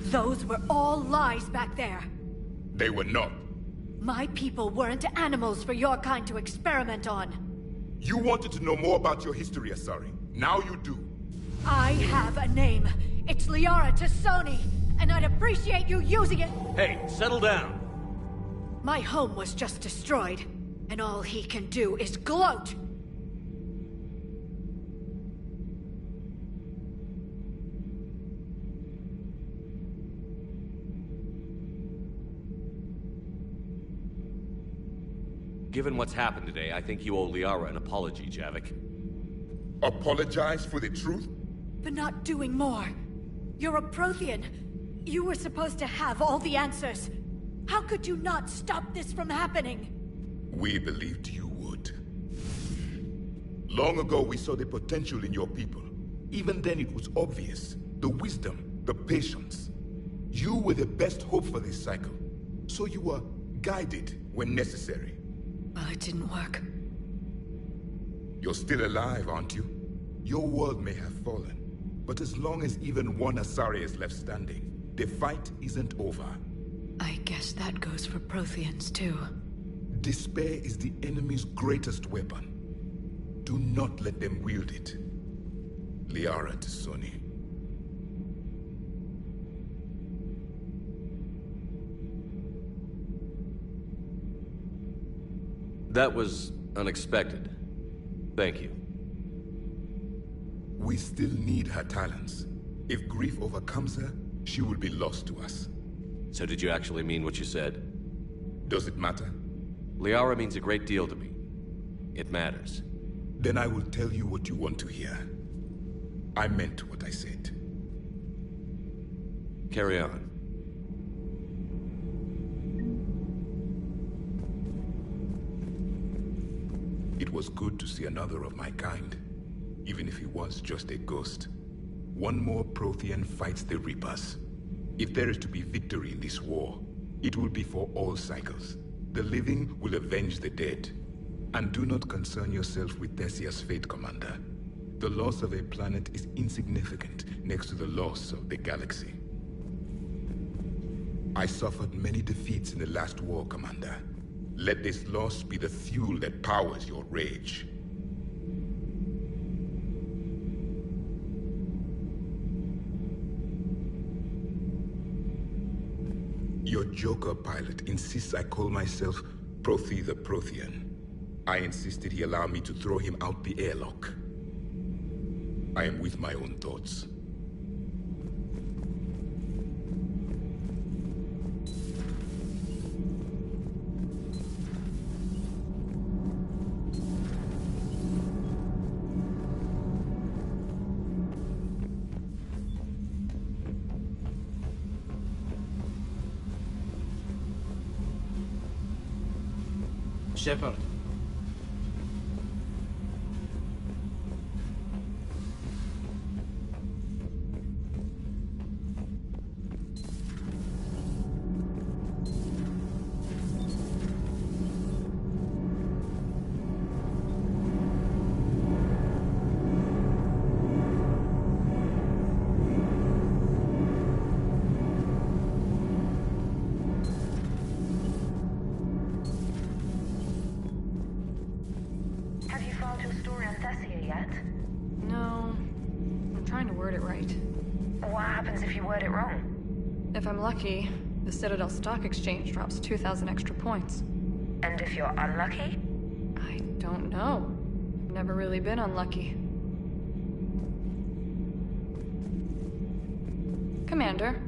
Those were all lies back there. They were not. My people weren't animals for your kind to experiment on. You wanted to know more about your history, Asari. Now you do. I have a name. It's Liara T'Soni, and I'd appreciate you using it. Hey, settle down. My home was just destroyed, and all he can do is gloat. Given what's happened today, I think you owe Liara an apology, Javik. Apologize for the truth? For not doing more. You're a Prothean. You were supposed to have all the answers. How could you not stop this from happening? We believed you would. Long ago, we saw the potential in your people. Even then, it was obvious. The wisdom, the patience. You were the best hope for this cycle. So you were guided when necessary. Well, it didn't work. You're still alive, aren't you? Your world may have fallen, but as long as even one Asari is left standing, the fight isn't over. I guess that goes for Protheans, too. Despair is the enemy's greatest weapon. Do not let them wield it. Liara T'Soni. That was unexpected. Thank you. We still need her talents. If grief overcomes her, she will be lost to us. So did you actually mean what you said? Does it matter? Liara means a great deal to me. It matters. Then I will tell you what you want to hear. I meant what I said. Carry on. It was good to see another of my kind, even if he was just a ghost. One more Prothean fights the Reapers. If there is to be victory in this war, it will be for all cycles. The living will avenge the dead. And do not concern yourself with Thessia's fate, Commander. The loss of a planet is insignificant next to the loss of the galaxy. I suffered many defeats in the last war, Commander. Let this loss be the fuel that powers your rage. Your Joker pilot insists I call myself Prothe the Prothean. I insisted he allow me to throw him out the airlock. I am with my own thoughts. Shepard. Lucky, the Citadel Stock Exchange drops 2,000 extra points. And if you're unlucky? I don't know. I've never really been unlucky. Commander.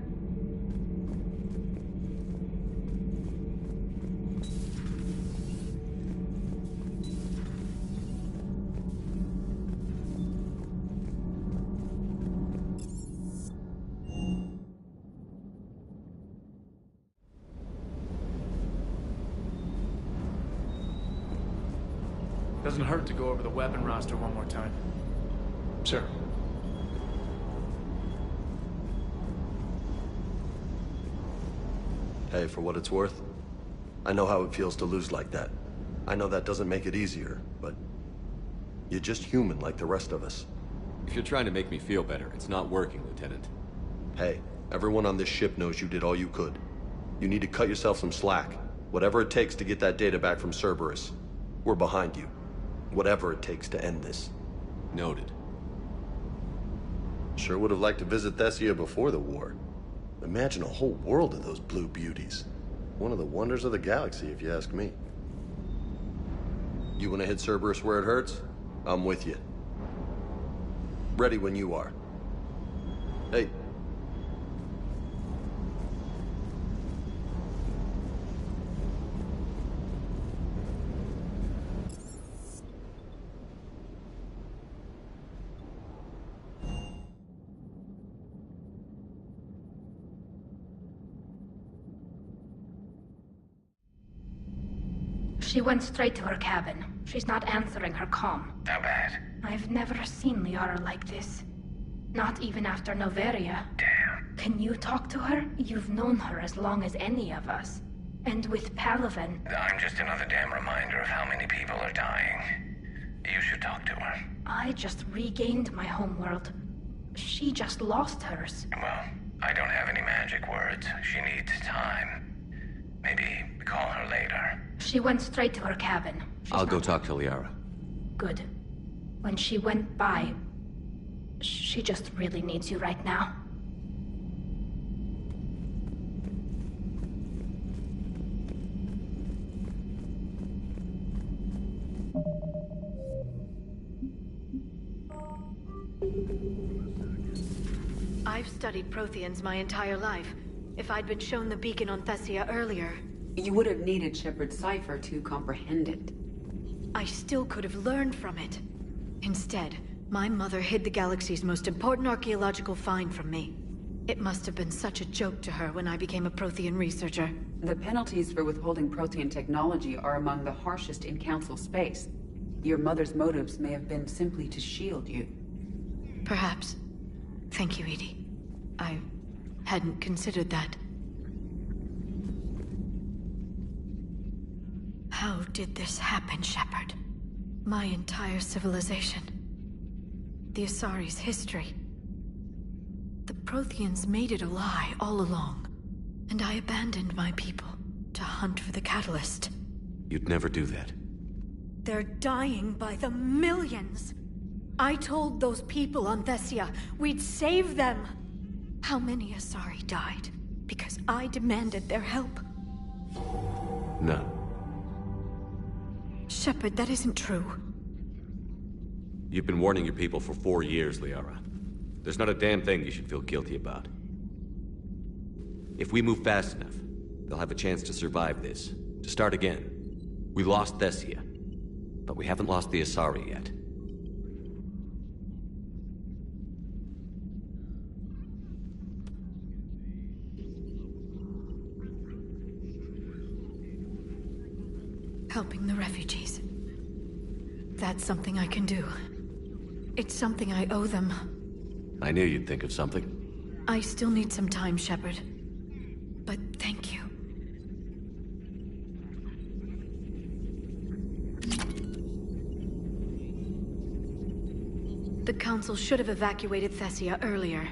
Doesn't hurt to go over the weapon roster one more time. Sure. Hey, for what it's worth, I know how it feels to lose like that. I know that doesn't make it easier, but you're just human like the rest of us. If you're trying to make me feel better, it's not working, Lieutenant. Hey, everyone on this ship knows you did all you could. You need to cut yourself some slack. Whatever it takes to get that data back from Cerberus. We're behind you. Whatever it takes to end this. Noted. Sure would have liked to visit Thessia before the war. Imagine a whole world of those blue beauties. One of the wonders of the galaxy, if you ask me. You want to hit Cerberus where it hurts? I'm with you. Ready when you are. Hey. She went straight to her cabin. She's not answering her comm. How bad? I've never seen Liara like this. Not even after Noveria. Damn. Can you talk to her? You've known her as long as any of us. And with Palaven... I'm just another damn reminder of how many people are dying. You should talk to her. I just regained my homeworld. She just lost hers. Well, I don't have any magic words. She needs time. Maybe call her later. She went straight to her cabin. I'll go talk to Liara. Good. When she went by... She just really needs you right now. I've studied Protheans my entire life. If I'd been shown the beacon on Thessia earlier... You would have needed Shepard's cipher to comprehend it. I still could have learned from it. Instead, my mother hid the galaxy's most important archaeological find from me. It must have been such a joke to her when I became a Prothean researcher. The penalties for withholding Prothean technology are among the harshest in Council space. Your mother's motives may have been simply to shield you. Perhaps. Thank you, EDI. I hadn't considered that. How did this happen, Shepard? My entire civilization. The Asari's history. The Protheans made it a lie all along, and I abandoned my people to hunt for the catalyst. You'd never do that. They're dying by the millions. I told those people on Thessia we'd save them. How many Asari died because I demanded their help? None. Shepard, that isn't true. You've been warning your people for 4 years, Liara. There's not a damn thing you should feel guilty about. If we move fast enough, they'll have a chance to survive this, to start again. We lost Thessia, but we haven't lost the Asari yet. Helping the refugees. That's something I can do. It's something I owe them. I knew you'd think of something. I still need some time, Shepard. But thank you. The Council should have evacuated Thessia earlier.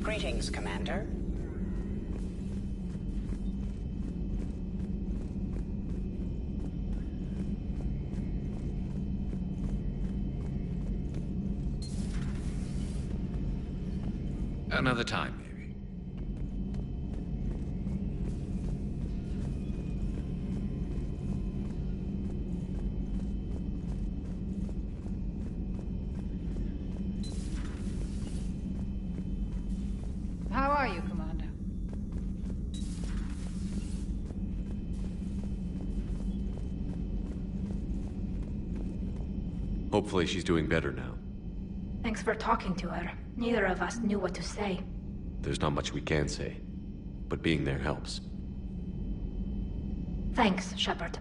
Greetings, Commander. Another time, maybe. How are you, Commander? Hopefully she's doing better now. Thanks for talking to her. Neither of us knew what to say. There's not much we can say, but being there helps. Thanks, Shepard.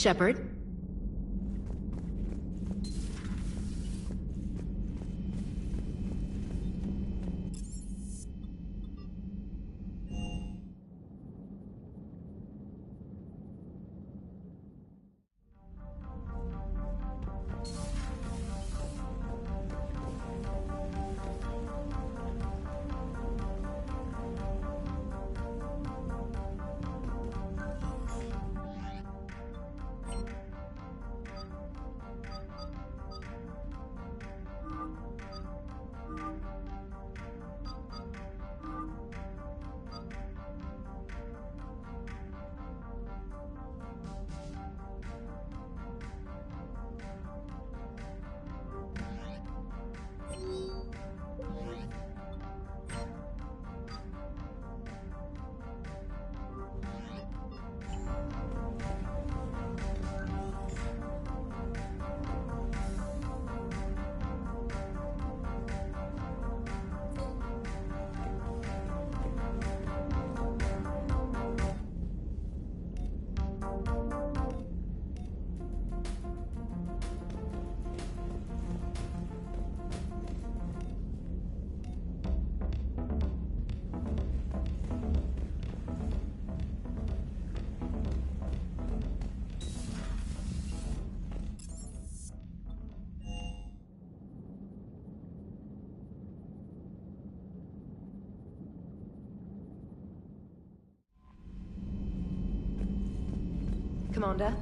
Shepard? Commander?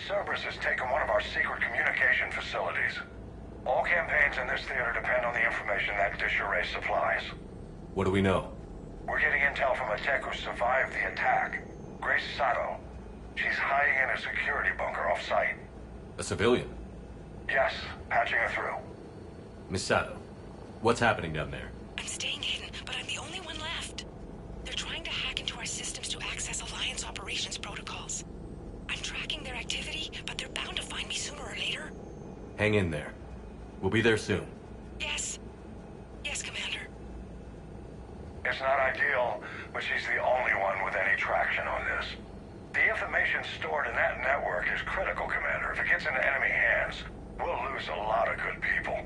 Cerberus has taken one of our secret communication facilities. All campaigns in this theater depend on the information that dish array supplies. What do we know? We're getting intel from a tech who survived the attack. Grace Sato. She's hiding in a security bunker off-site. A civilian? Yes, patching her through. Miss Sato, what's happening down there? I'm staying hidden, but I'm the only one left. They're trying to hack into our systems to access Alliance operations protocols. I'm tracking their activity, but they're bound to find me sooner or later. Hang in there. We'll be there soon. Yes. Yes, Commander. It's not ideal, but she's the only one with any traction on this. The information stored in that network is critical, Commander. If it gets into enemy hands, we'll lose a lot of good people.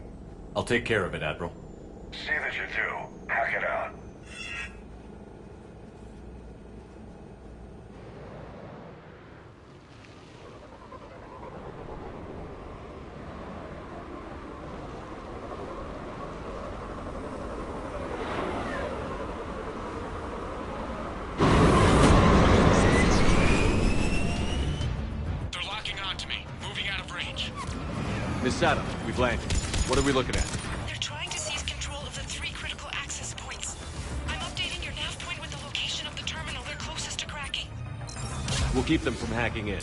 I'll take care of it, Admiral. See that you do. Hack it out. Miss Sato, we've landed. What are we looking at? They're trying to seize control of the 3 critical access points. I'm updating your nav point with the location of the terminal they're closest to cracking. We'll keep them from hacking in.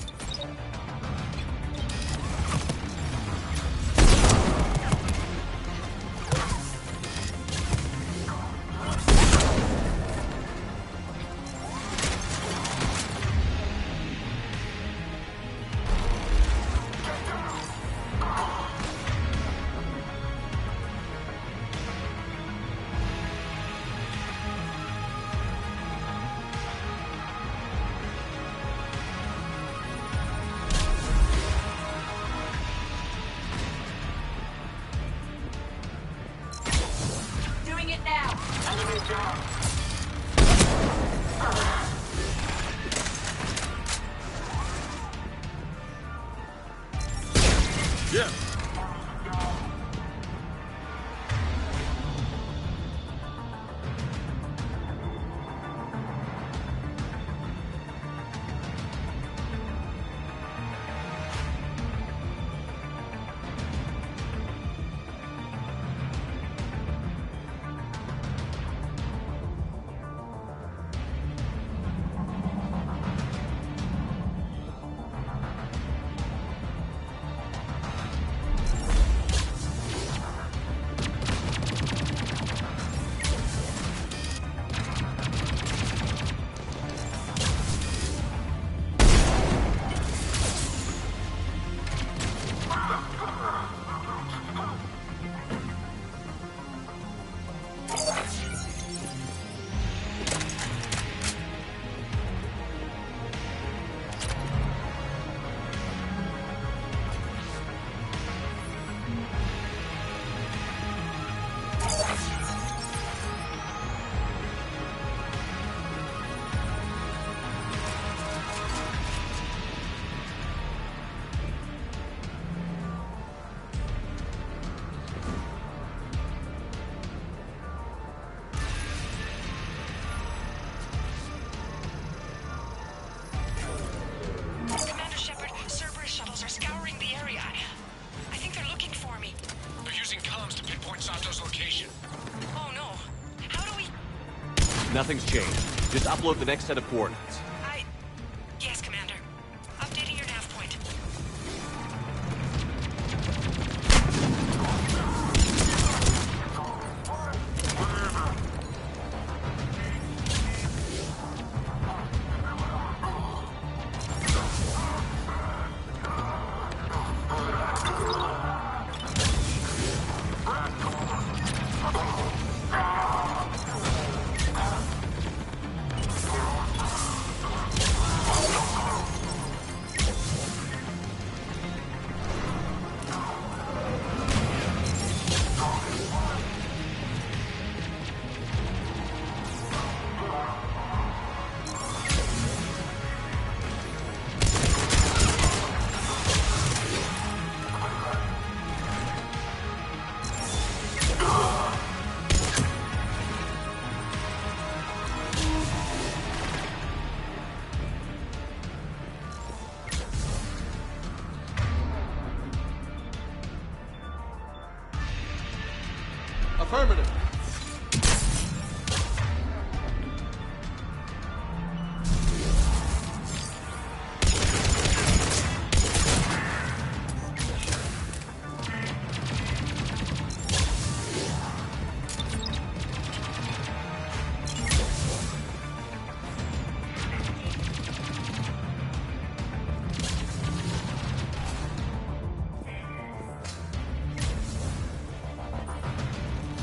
Nothing's changed. Just upload the next set of coordinates. Yes, Commander. Updating your nav point. Affirmative.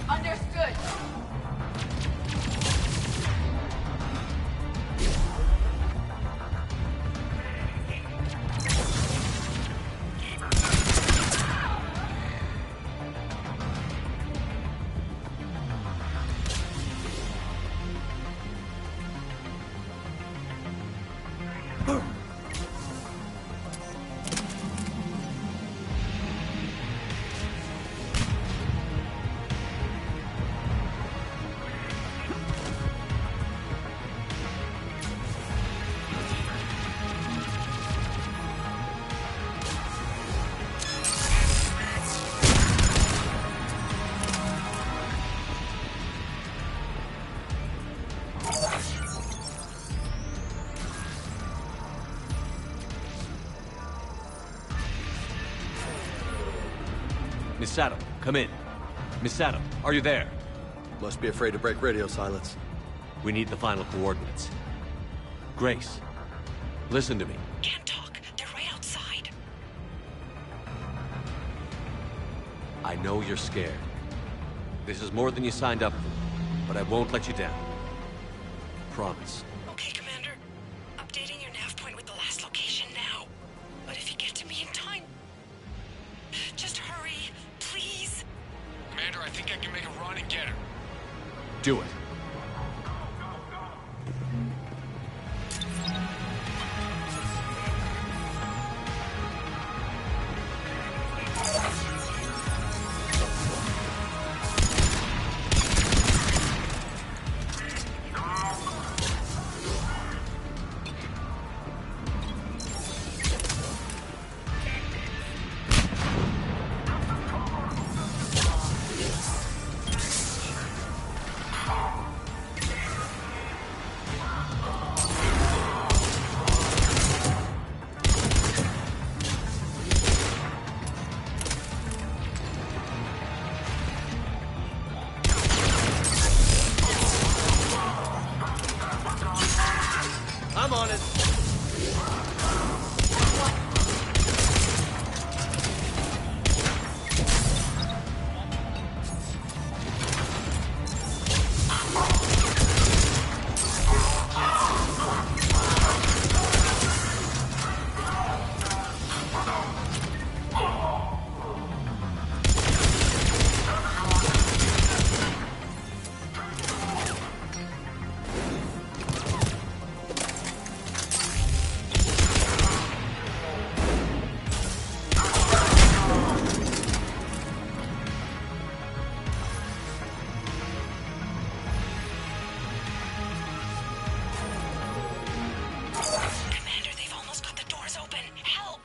Understood. Miss Sato, come in. Miss Sato, are you there? Must be afraid to break radio silence. We need the final coordinates. Grace, listen to me. Can't talk. They're right outside. I know you're scared. This is more than you signed up for, but I won't let you down. Promise. Okay, Commander. Updating your nav point with the last location now. But if you get to me in time... just hurry, please. Commander, I think I can make a run and get her. Do it. I'm on it. Commander, they've almost got the doors open. Help!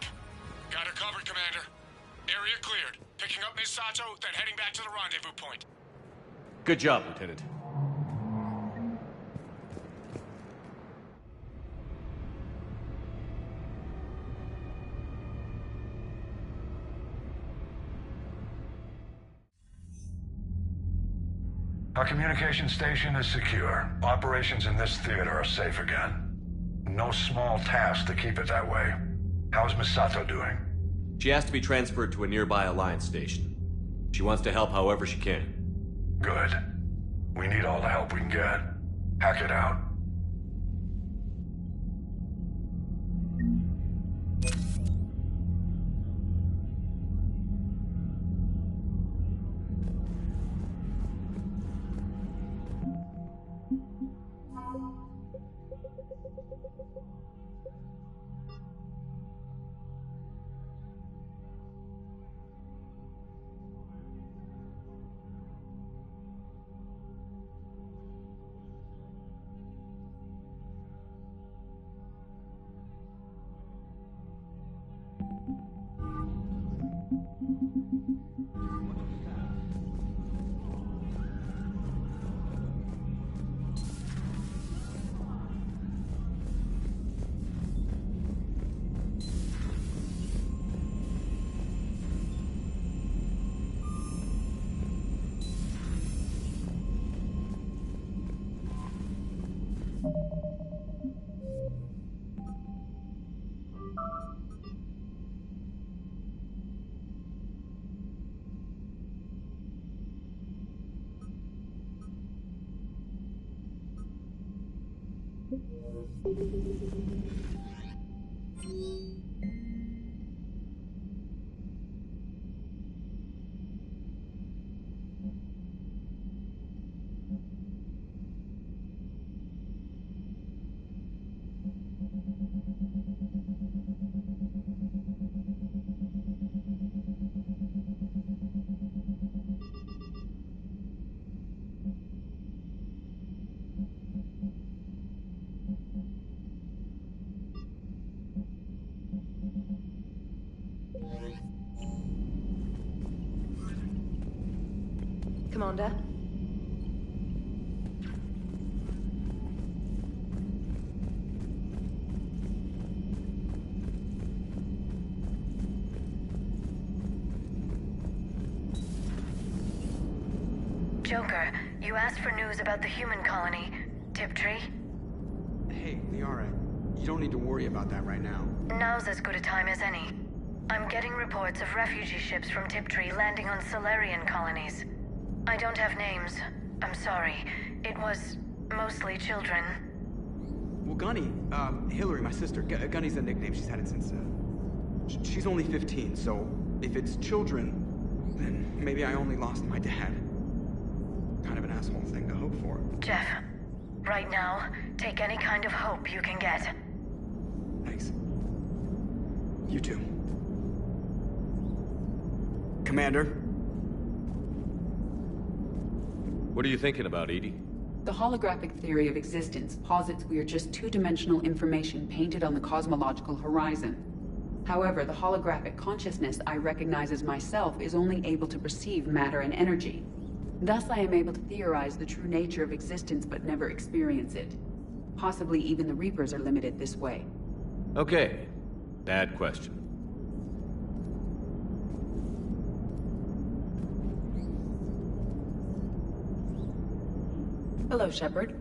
Got her covered, Commander. Area cleared. Picking up Miss Sato, then heading back to the rendezvous point. Good job, Lieutenant. Our communication station is secure. Operations in this theater are safe again. No small task to keep it that way. How is Miss Sato doing? She has to be transferred to a nearby Alliance station. She wants to help however she can. Good. We need all the help we can get. Hack it out. Commander? Joker, you asked for news about the human colony, Tiptree. Hey, Liara, you don't need to worry about that right now. Now's as good a time as any. I'm getting reports of refugee ships from Tiptree landing on Solarian colonies. I don't have names. I'm sorry. It was mostly children. Well, Gunny, Hillary, my sister, Gunny's a nickname. She's had it since, she's only 15, so if it's children, then maybe I only lost my dad. Kind of an asshole thing to hope for. Jeff, right now, take any kind of hope you can get. Thanks. You too. Commander? What are you thinking about, EDI? The holographic theory of existence posits we are just two-dimensional information painted on the cosmological horizon. However, the holographic consciousness I recognize as myself is only able to perceive matter and energy. Thus, I am able to theorize the true nature of existence but never experience it. Possibly even the Reapers are limited this way. Okay. Bad question. Hello, Shepard.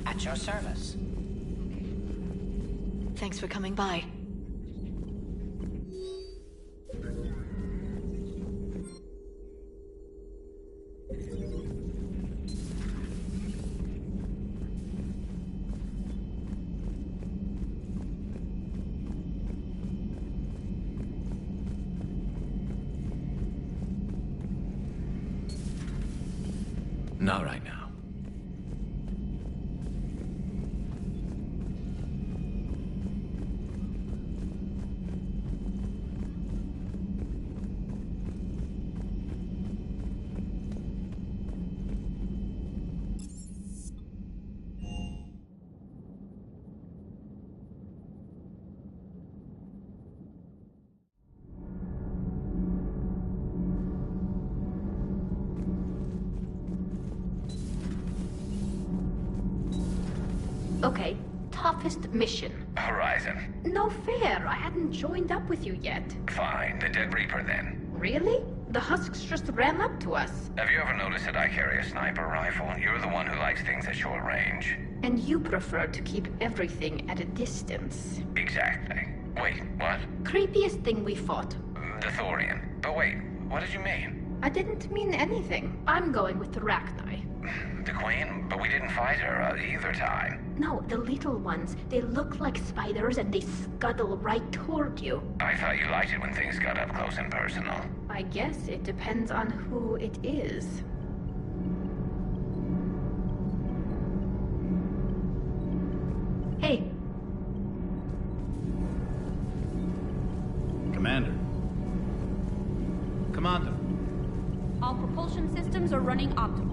At your service. Thanks for coming by. Not right now. Okay, toughest mission. Horizon. No fair, I hadn't joined up with you yet. Fine, the Dead Reaper then. Really? The Husks just ran up to us. Have you ever noticed that I carry a sniper rifle? You're the one who likes things at short range. And you prefer to keep everything at a distance. Exactly. Wait, what? Creepiest thing we fought. The Thorian. But wait, what did you mean? I didn't mean anything. I'm going with the Rachni. The Queen? But we didn't fight her either time. No, the little ones. They look like spiders and they scuttle right toward you. I thought you liked it when things got up close and personal. I guess it depends on who it is. Hey. Commander. Commander. All propulsion systems are running optimal.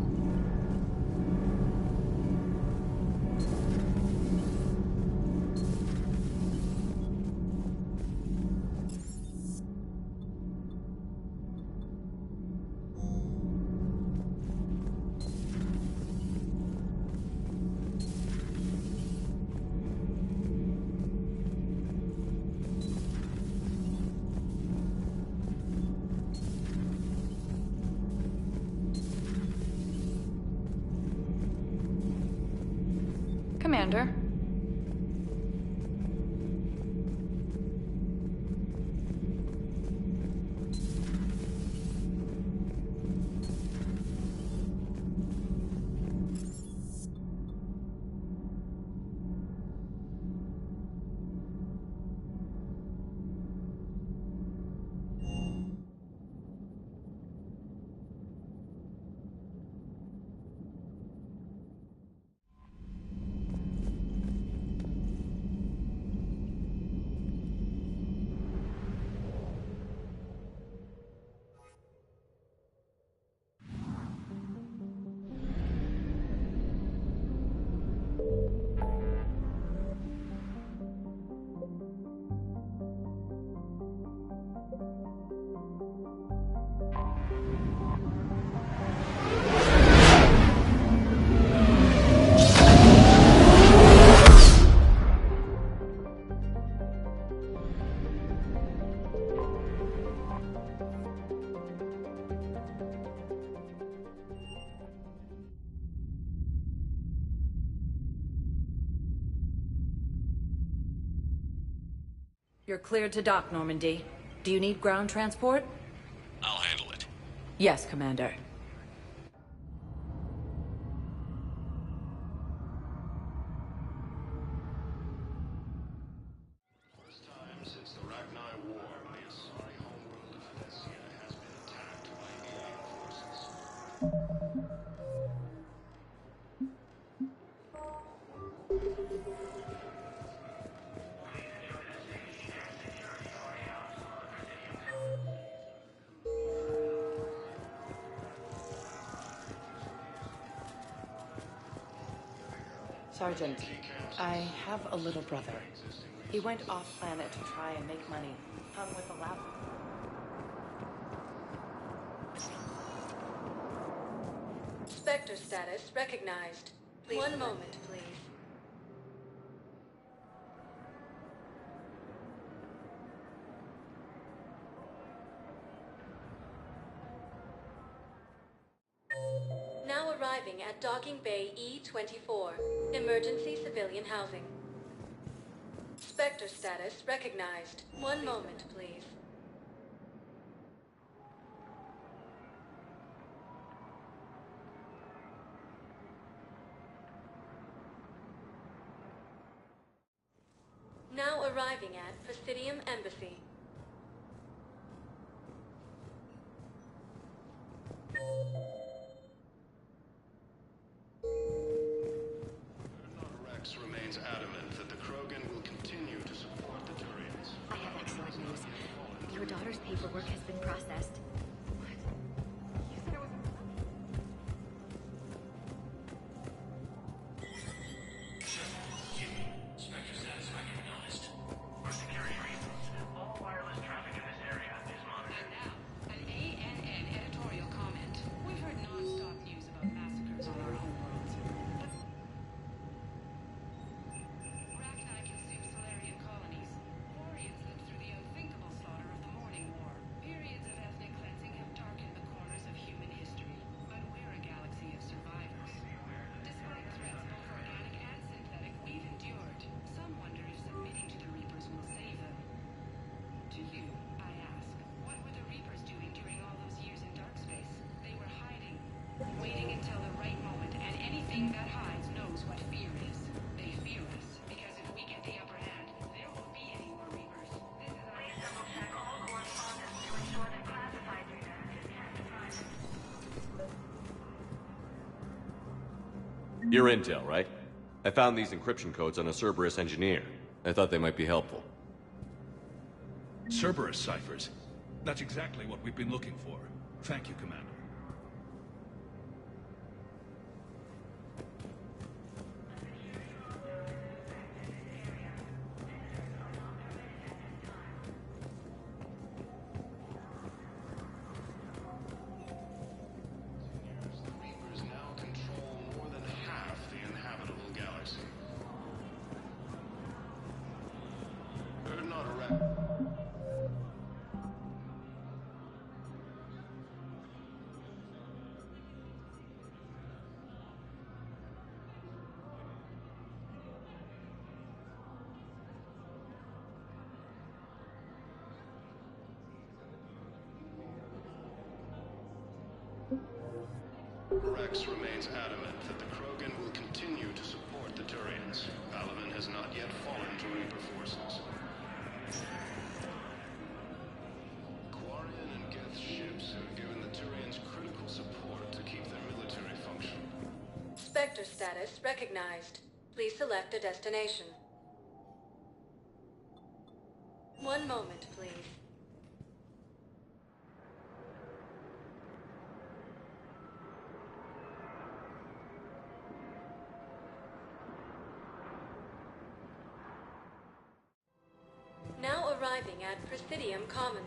Commander. You're cleared to dock, Normandy. Do you need ground transport? I'll handle it. Yes, Commander. First time since the Rachni War, the Asari homeworld of Thessia has been attacked by alien forces. Sergeant, I have a little brother. He went off-planet to try and make money. Hung with a lab. Spectre status recognized. One moment, please. Now arriving at Docking Bay E-24. Emergency civilian housing. Spectre status recognized. One moment, please. Now arriving at Presidium Embassy. Rex remains adamant that the Krogan will continue to support the Turians. I have excellent news. Your daughter's paperwork has been processed. Spectre status recognized. For security reasons, all wireless traffic in this area is monitored. An ANN editorial comment. We've heard non-stop news about massacres on our homeworlds. Rachni consume Solarian colonies. Quarians lived through the unthinkable slaughter of the Morning War. Periods of ethnic cleansing have darkened the corners of human history. But we're a galaxy of survivors. Despite threats both organic and synthetic we've endured, some wonder if submitting to the Reapers will save them. To you, I ask, what were the Reapers doing during all those years in dark space? They were hiding, waiting until the right moment, and anything that hides knows what fear is. They fear us, because if we get the upper hand, there won't be any more Reapers. This is our... Please double-check all correspondence to ensure that classified data is testified. Your intel, right? I found these encryption codes on a Cerberus engineer. I thought they might be helpful. Cerberus ciphers. That's exactly what we've been looking for. Thank you, Commander. The Reapers now control more than half the inhabitable galaxy. Not a Rex remains adamant that the Krogan will continue to support the Turians. Palaven has not yet fallen to Reaper forces. Quarian and Geth's ships have given the Turians critical support to keep their military functional. Spectre status recognized. Please select a destination. One moment, please. Now arriving at Presidium Commons.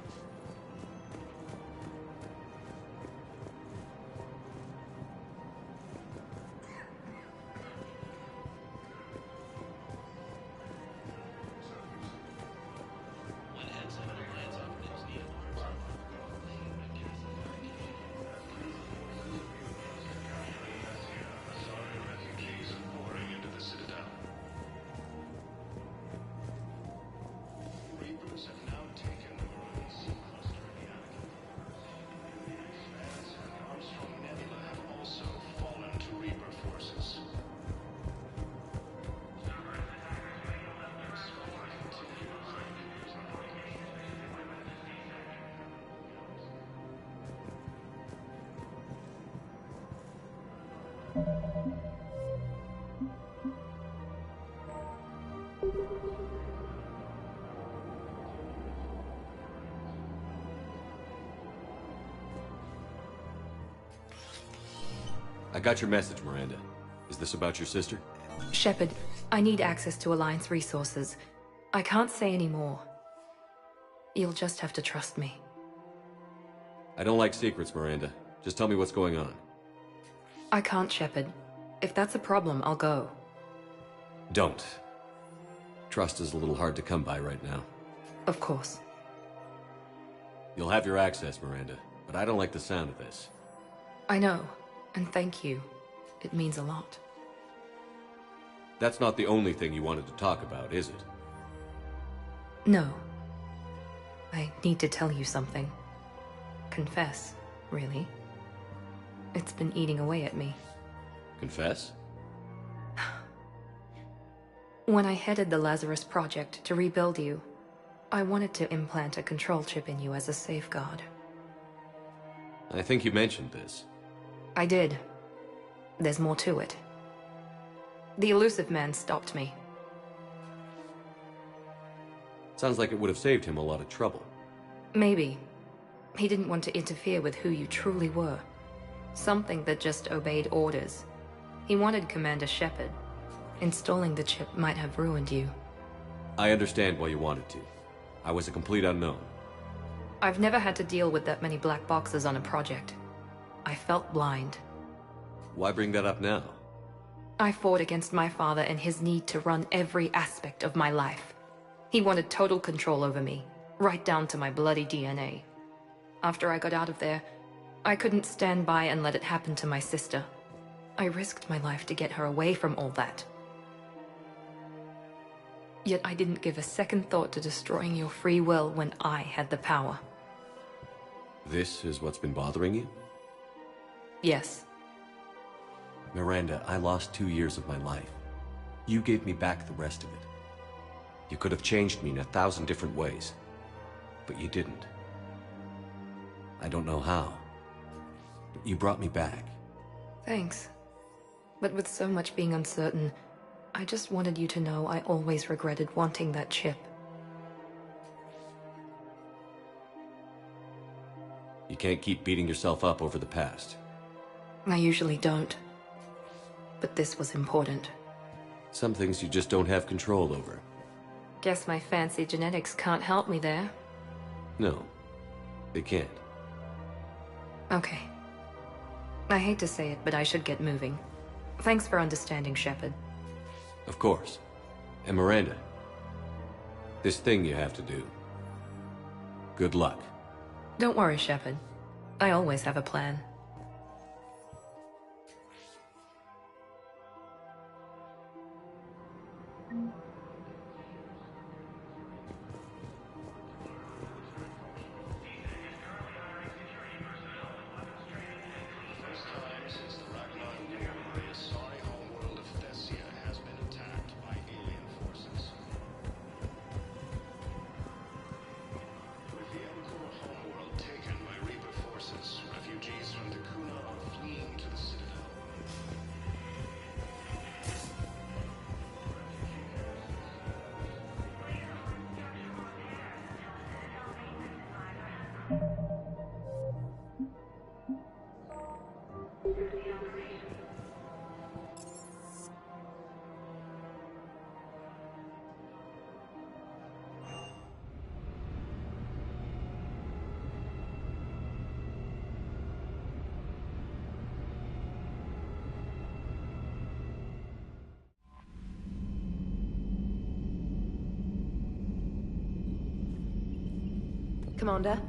I got your message, Miranda. Is this about your sister? Shepard, I need access to Alliance resources. I can't say any more. You'll just have to trust me. I don't like secrets, Miranda. Just tell me what's going on. I can't, Shepard. If that's a problem, I'll go. Don't. Trust is a little hard to come by right now. Of course. You'll have your access, Miranda, but I don't like the sound of this. I know, and thank you. It means a lot. That's not the only thing you wanted to talk about, is it? No. I need to tell you something. Confess, really. It's been eating away at me. Confess? When I headed the Lazarus Project to rebuild you, I wanted to implant a control chip in you as a safeguard. I think you mentioned this. I did. There's more to it. The Illusive Man stopped me. Sounds like it would have saved him a lot of trouble. Maybe. He didn't want to interfere with who you truly were. Something that just obeyed orders. He wanted Commander Shepard. Installing the chip might have ruined you. I understand why you wanted to. I was a complete unknown. I've never had to deal with that many black boxes on a project. I felt blind. Why bring that up now? I fought against my father and his need to run every aspect of my life. He wanted total control over me, right down to my bloody DNA. After I got out of there, I couldn't stand by and let it happen to my sister. I risked my life to get her away from all that. Yet I didn't give a second thought to destroying your free will when I had the power. This is what's been bothering you? Yes. Miranda, I lost 2 years of my life. You gave me back the rest of it. You could have changed me in 1,000 different ways, but you didn't. I don't know how, but you brought me back. Thanks. But with so much being uncertain, I just wanted you to know I always regretted wanting that chip. You can't keep beating yourself up over the past. I usually don't. But this was important. Some things you just don't have control over. Guess my fancy genetics can't help me there. No, they can't. Okay. I hate to say it, but I should get moving. Thanks for understanding, Shepard. Of course. And Miranda, this thing you have to do. Good luck. Don't worry, Shepard. I always have a plan. First time since Commander.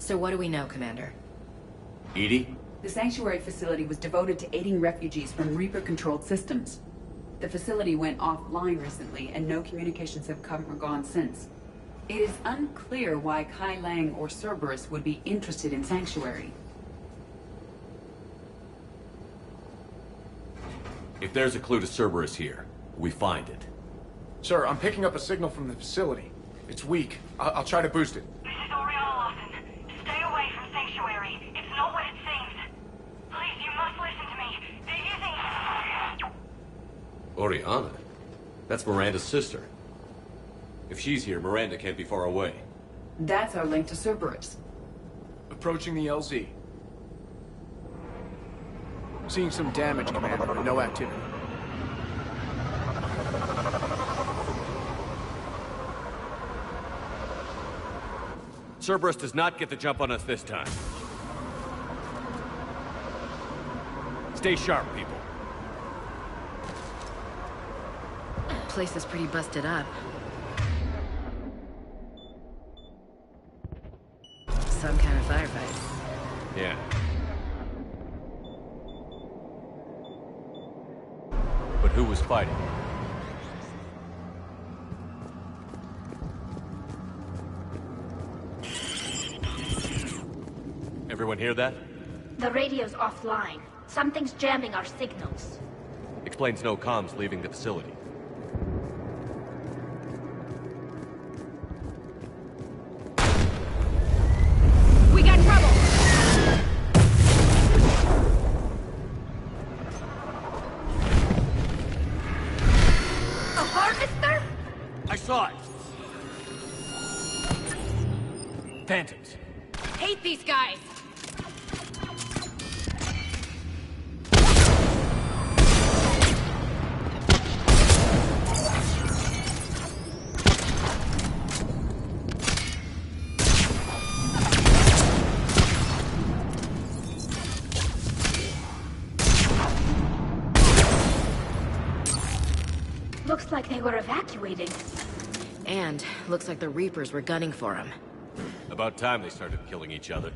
So what do we know, Commander? EDI? The Sanctuary facility was devoted to aiding refugees from Reaper-controlled systems. The facility went offline recently, and no communications have come or gone since. It is unclear why Kai Lang or Cerberus would be interested in Sanctuary. If there's a clue to Cerberus here, we find it. Sir, I'm picking up a signal from the facility. It's weak. I'll try to boost it. This is Oriana Lawson. Stay away from Sanctuary. It's not what it seems. Please, you must listen to me. They're using... Oriana? That's Miranda's sister. If she's here, Miranda can't be far away. That's our link to Cerberus. Approaching the LZ. Seeing some damage, Commander, but no activity. Cerberus does not get the jump on us this time. Stay sharp, people. Place is pretty busted up. Some kind of firefight. Yeah. But who was fighting? Everyone hear that? The radio's offline. Something's jamming our signals. Explains no comms leaving the facility. We got trouble! A harvester? I saw it! Phantoms. Hate these guys! Looks like they were evacuating. And looks like the Reapers were gunning for him. About time they started killing each other.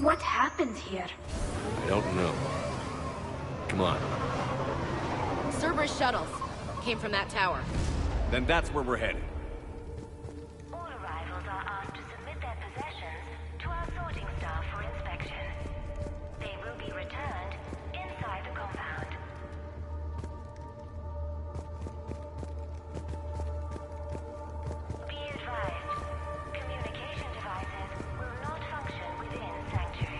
What happened here? I don't know. Come on. Cerberus shuttles. Came from that tower. Then that's where we're headed. All arrivals are asked to submit their possessions to our sorting staff for inspection. They will be returned inside the compound. Be advised, communication devices will not function within Sanctuary.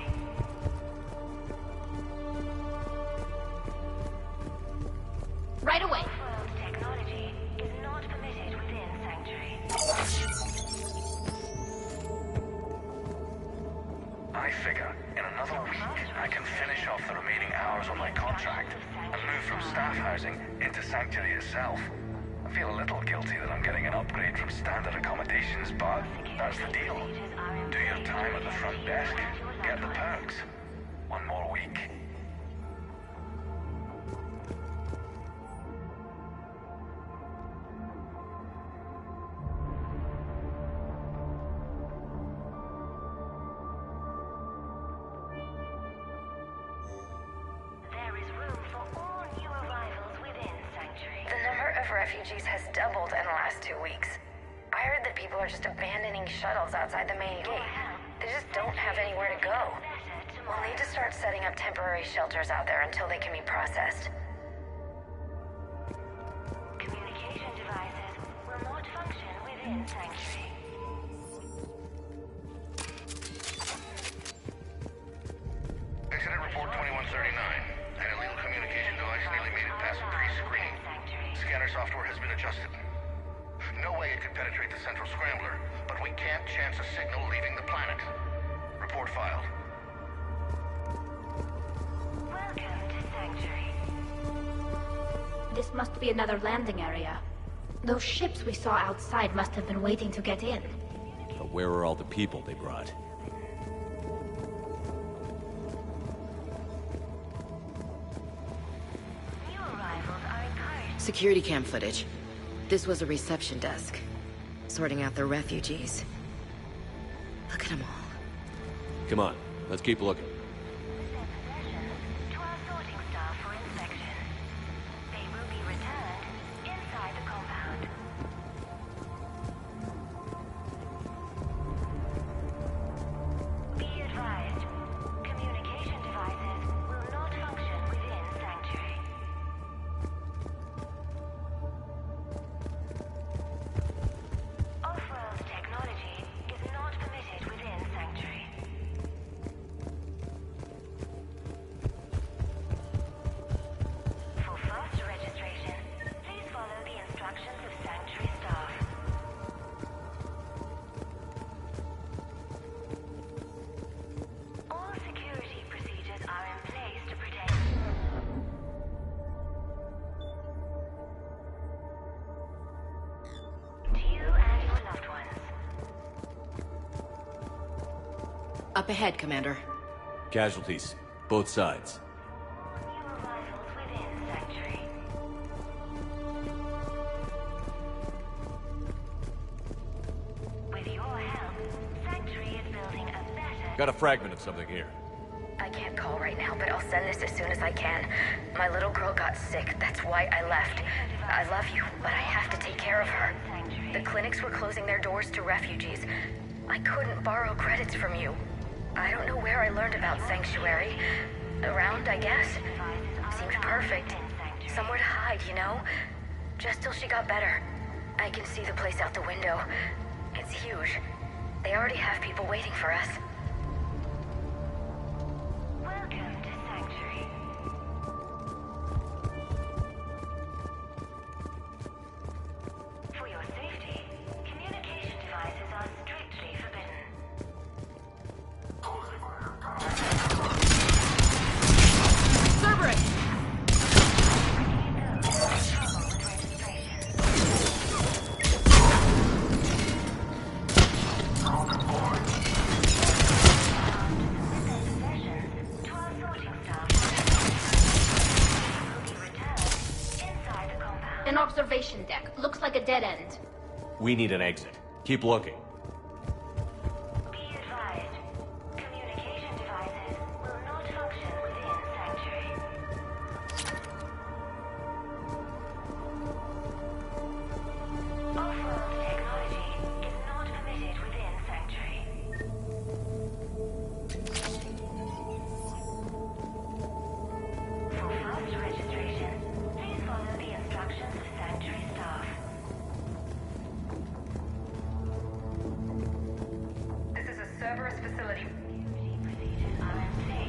Right away. World technology is not permitted within Sanctuary. I figure in another week I can finish off the remaining hours on my contract and move from staff housing into Sanctuary itself. I feel a little guilty that I'm getting an upgrade from standard accommodations, but that's the deal. Do your time at the front desk, get the perks. One more week. There is room for all new arrivals within Sanctuary. The number of refugees has doubled in the last 2 weeks. I heard that people are just abandoning shuttles outside the main gate. They just don't have anywhere to go. We'll need to start setting up temporary shelters out there until they can be processed. Communication devices will not function Incident report 2139. An illegal communication device nearly made it past pre-screening. Scanner software has been adjusted. No way it could penetrate the central scrambler, but we can't chance a signal leaving the planet. Report filed. Welcome to Sanctuary. This must be another landing area. Those ships we saw outside must have been waiting to get in. But where are all the people they brought? Security cam footage. This was a reception desk, sorting out the refugees. Look at them all. Come on, let's keep looking. Up ahead, Commander. Casualties, both sides. With your help, Sanctuary is building a better... Got a fragment of something here. I can't call right now, but I'll send this as soon as I can. My little girl got sick, that's why I left. I love you, but I have to take care of her. The clinics were closing their doors to refugees. I couldn't borrow credits from you. I don't know where I learned about Sanctuary. Around, I guess. Seemed perfect. Somewhere to hide, you know? Just till she got better. I can see the place out the window. It's huge. They already have people waiting for us. Welcome to Sanctuary. For your safety, communication devices are strictly forbidden. Cerberus! An observation deck. Looks like a dead end. We need an exit. Keep looking. Be advised, communication devices will not function within Sanctuary. Off-world technology is not permitted within Sanctuary. For fast registration, please follow the instructions of Sanctuary staff. This is a Cerberus facility.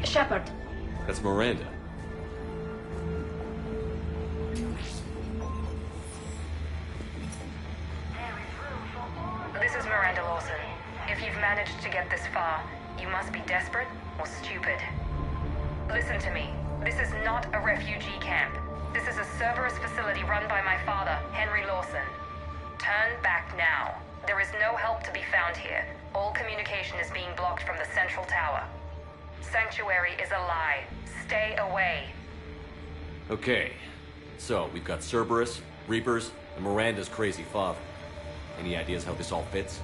Shepard. That's Miranda. This is Miranda Lawson. If you've managed to get this far, you must be desperate or stupid. Listen to me. This is not a refugee camp. This is a Cerberus facility run by my father, Henry Lawson. Turn back now. There is no help to be found here. All communication is being blocked from the central tower. Sanctuary is a lie. Stay away. Okay, so we've got Cerberus, Reapers, and Miranda's crazy father. Any ideas how this all fits?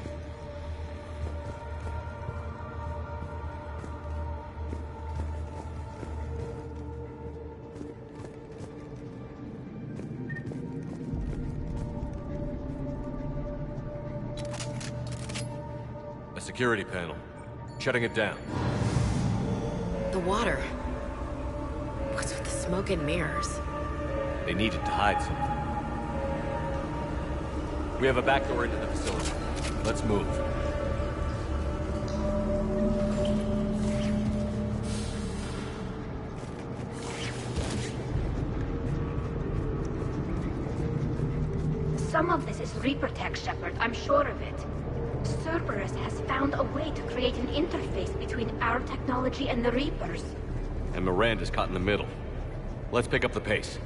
A security panel. Shutting it down. The water. What's with the smoke and mirrors? They needed to hide something. We have a back door into the facility. Let's move. Some of this is Reaper tech, Shepard. I'm sure of it. Cerberus has found a way to create an interface between our technology and the Reapers. And Miranda's caught in the middle. Let's pick up the pace.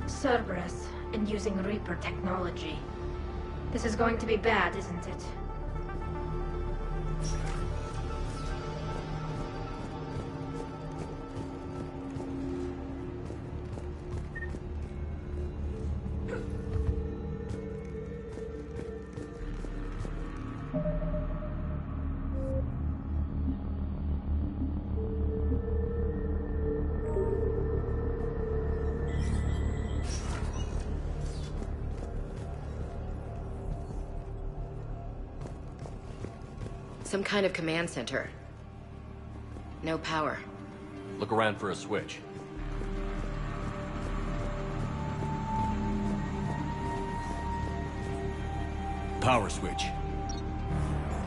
Cerberus, and using Reaper technology. This is going to be bad, isn't it? Some kind of command center. No power. Look around for a switch. Power switch.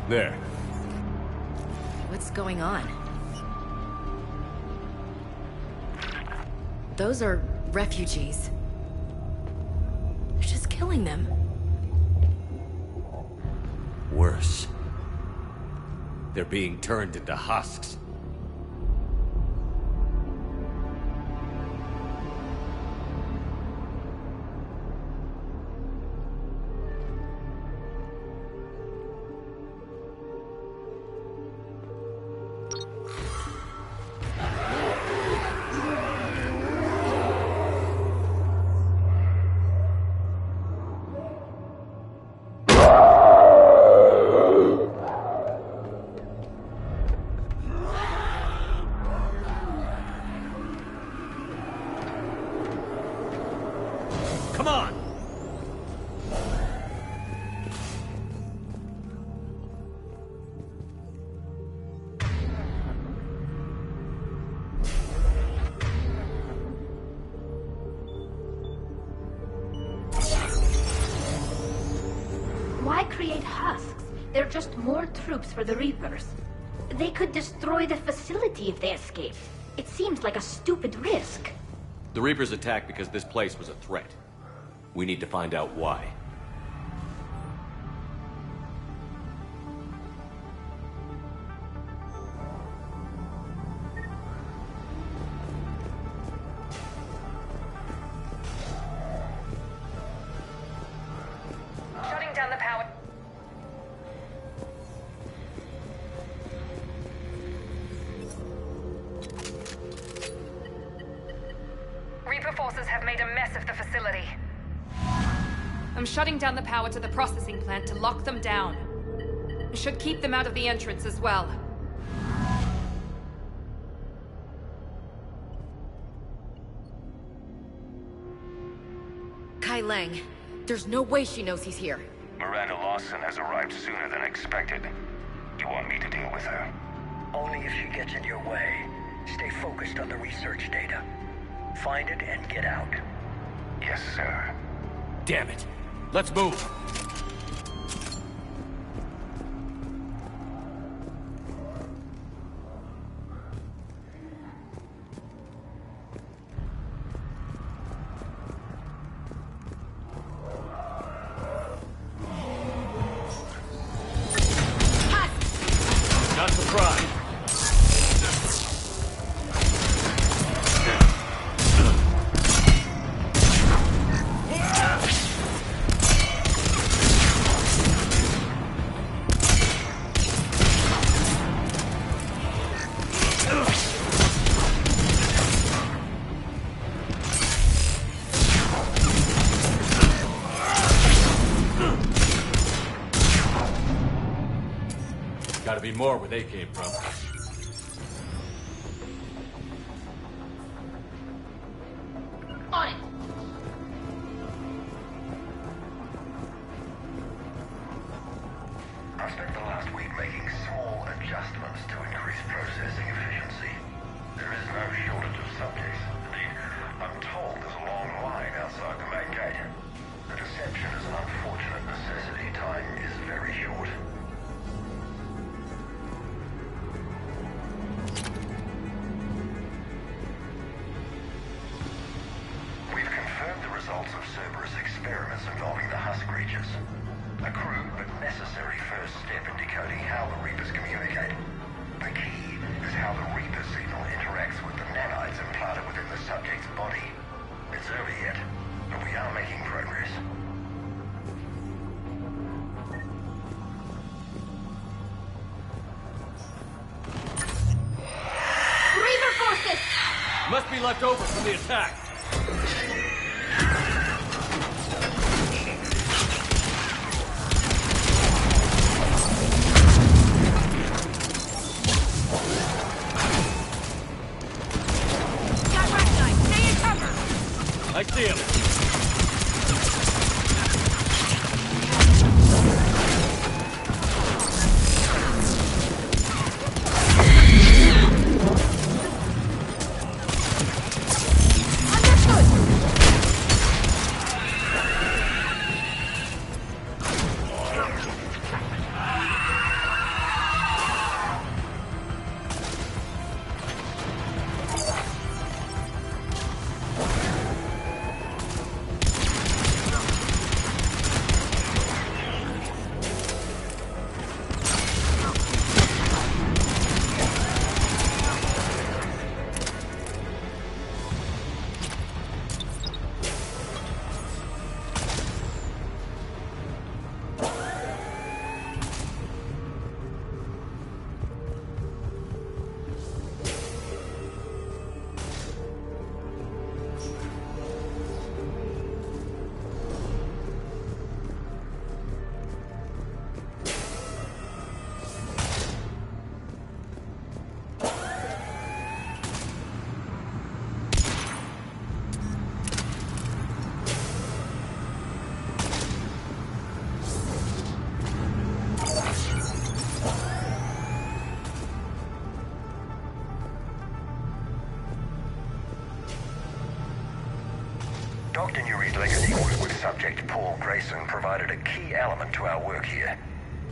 There. What's going on? Those are refugees. They're just killing them. Worse. They're being turned into husks. Come on! Why create husks? They're just more troops for the Reapers. They could destroy the facility if they escape. It seems like a stupid risk. The Reapers attacked because this place was a threat. We need to find out why. Shutting down the power. Reaper forces have made a mess of the facility. I'm shutting down the power to the processing plant to lock them down. Should keep them out of the entrance as well. Kai Lang. There's no way she knows he's here. Miranda Lawson has arrived sooner than expected. You want me to deal with her? Only if she gets in your way. Stay focused on the research data. Find it and get out. Yes, sir. Damn it. Let's move. Not surprised. Gotta be more where they came from. On it! Hostile adjustments to increase processing efficiency. There is no shortage of subjects. Indeed, I'm told there's a long line outside the main gate. The deception is an unfortunate necessity. Time is very short. We've confirmed the results of Cerberus experiments involving the Husk creatures. A crude but necessary first step in decoding how the Reapers communicate. The key is how the Reaper signal interacts with the nanites implanted within the subject's body. It's early yet, but we are making progress. Reaver forces! Must be left over from the attack. I see him. Dr. Nuri's legacy work with subject Paul Grayson provided a key element to our work here.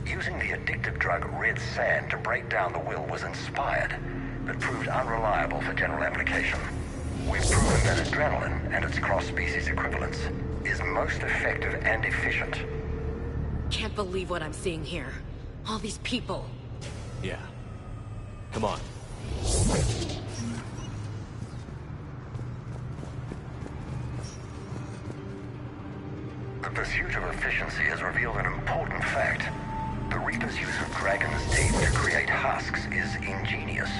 Using the addictive drug Red Sand to break down the will was inspired, but proved unreliable for general application. We've proven that adrenaline and its cross-species equivalents is most effective and efficient. Can't believe what I'm seeing here. All these people. Yeah. Come on. The pursuit of efficiency has revealed an important fact. The Reaper's use of Dragon's teeth to create husks is ingenious.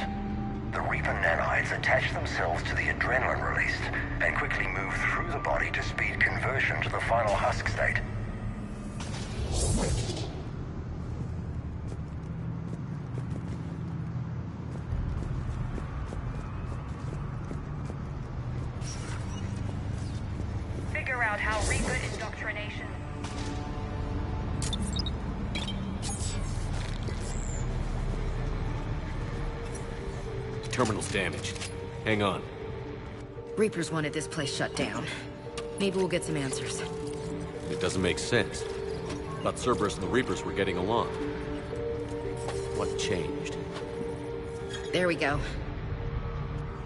The Reaper nanites attach themselves to the adrenaline released and quickly move through the body to speed conversion to the final husk state. Figure out how Reaper indoctrination... Terminal's damaged. Hang on. Reapers wanted this place shut down. Maybe we'll get some answers. It doesn't make sense. Thought Cerberus and the Reapers were getting along. What changed? There we go.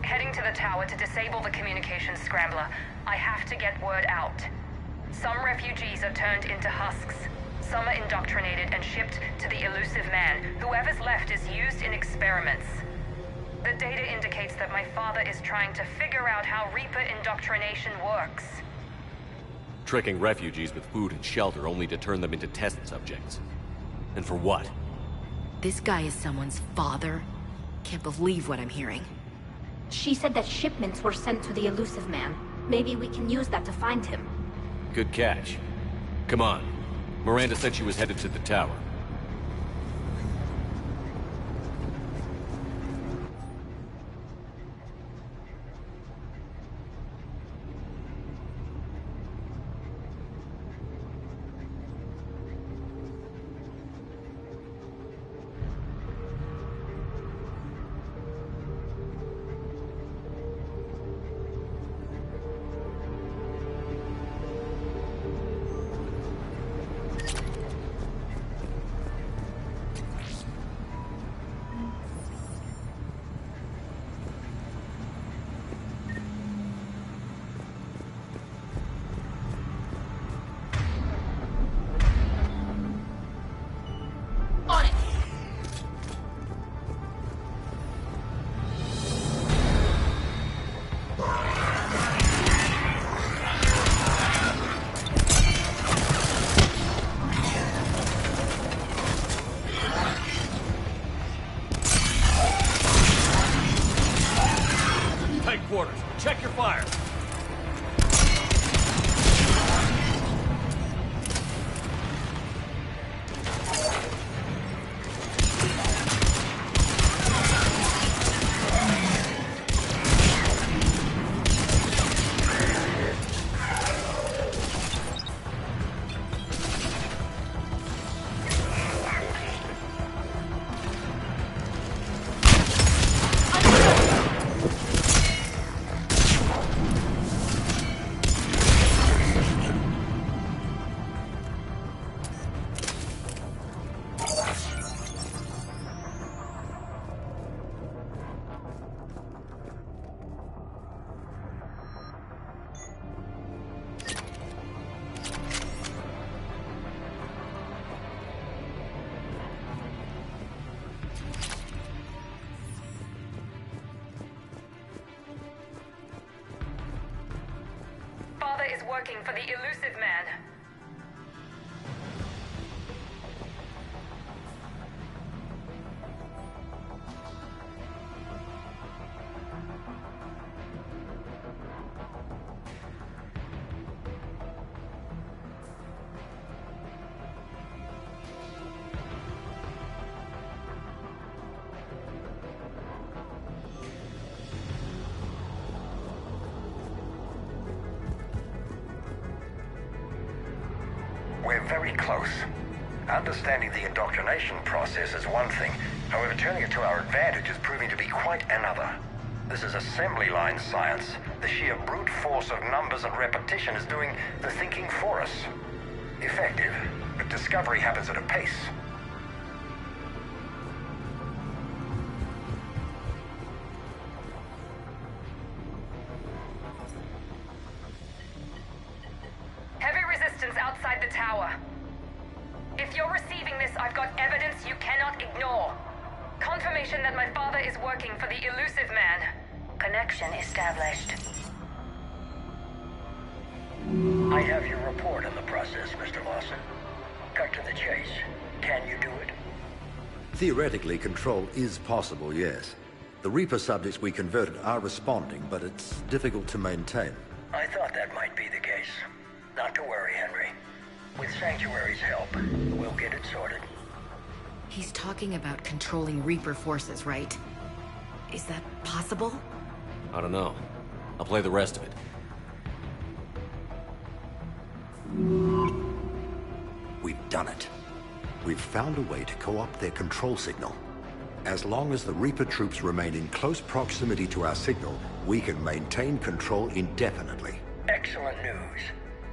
Heading to the tower to disable the communications scrambler. I have to get word out. Some refugees are turned into husks. Some are indoctrinated and shipped to the Elusive Man. Whoever's left is used in experiments. The data indicates that my father is trying to figure out how Reaper indoctrination works. Tricking refugees with food and shelter only to turn them into test subjects. And for what? This guy is someone's father? Can't believe what I'm hearing. She said that shipments were sent to the Elusive Man. Maybe we can use that to find him. Good catch. Come on. Miranda said she was headed to the tower. working for the Illusive Man. We're very close. Understanding the indoctrination process is one thing. However, turning it to our advantage is proving to be quite another. This is assembly line science. The sheer brute force of numbers and repetition is doing the thinking for us. Effective, but discovery happens at a pace. Heavy resistance outside the tower. If you're receiving this, I've got evidence you cannot ignore. Confirmation that my father is working for the Illusive Man. Connection established. I have your report on the process, Mr. Lawson. Cut to the chase. Can you do it? Theoretically, control is possible, yes. The Reaper subjects we converted are responding, but it's difficult to maintain. I thought that might be the case. Not to worry, Henry. With Sanctuary's help, we'll get it sorted. He's talking about controlling Reaper forces, right? Is that possible? I don't know. I'll play the rest of it. We've done it. We've found a way to co-opt their control signal. As long as the Reaper troops remain in close proximity to our signal, we can maintain control indefinitely. Excellent news.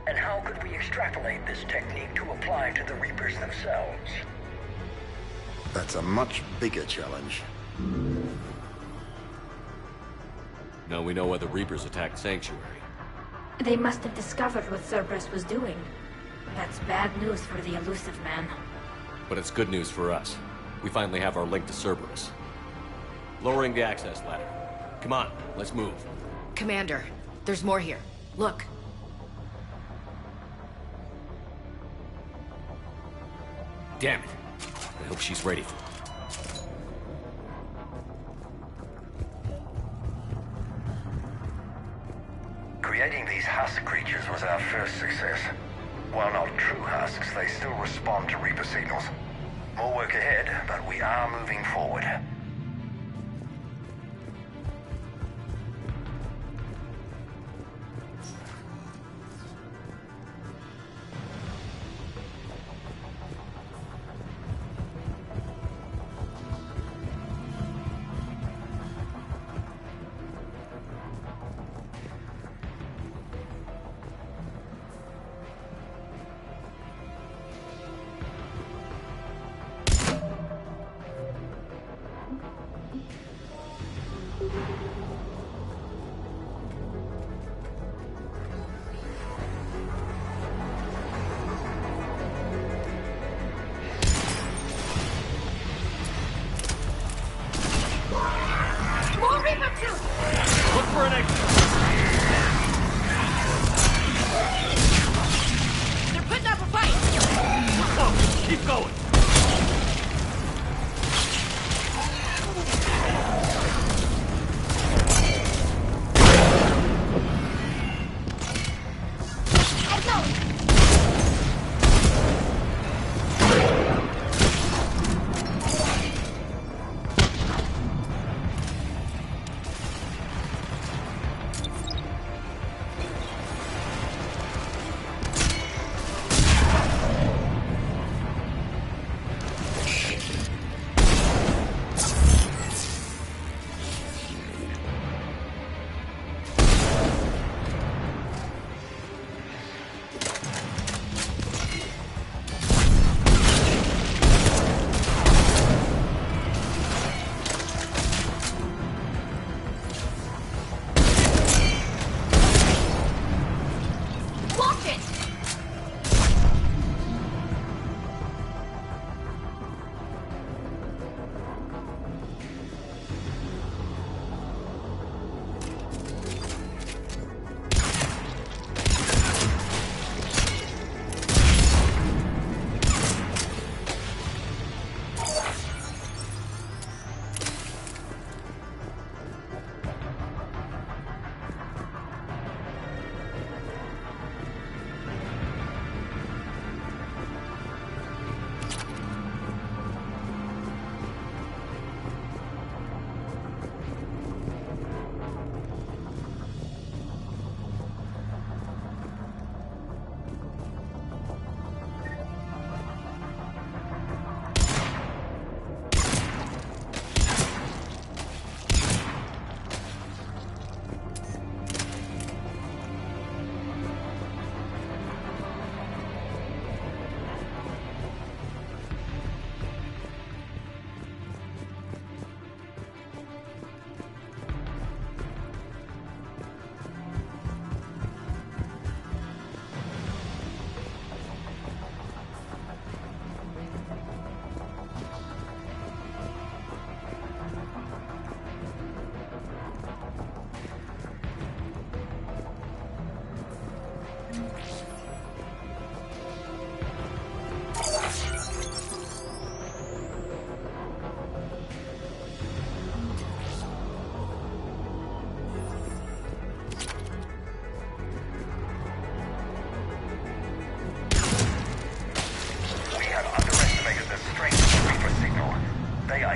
And how could we extrapolate this technique to apply to the Reapers themselves? That's a much bigger challenge. Now we know why the Reapers attacked Sanctuary. They must have discovered what Cerberus was doing. That's bad news for the Illusive Man. But it's good news for us. We finally have our link to Cerberus. Lowering the access ladder. Come on, let's move. Commander, there's more here. Look. Damn it. I hope she's ready for it. Creating these husk creatures was our first success. While not true husks, they still respond to Reaper signals. More work ahead, but we are moving forward.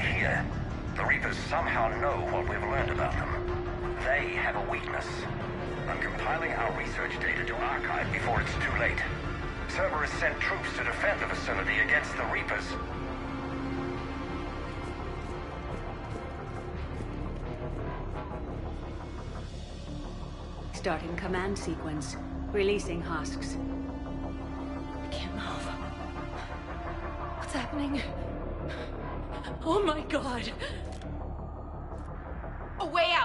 here. The Reapers somehow know what we've learned about them. They have a weakness. I'm compiling our research data to archive before it's too late. Cerberus sent troops to defend the facility against the Reapers. Starting command sequence. Releasing husks. I can't move. What's happening? Oh my god! A way out!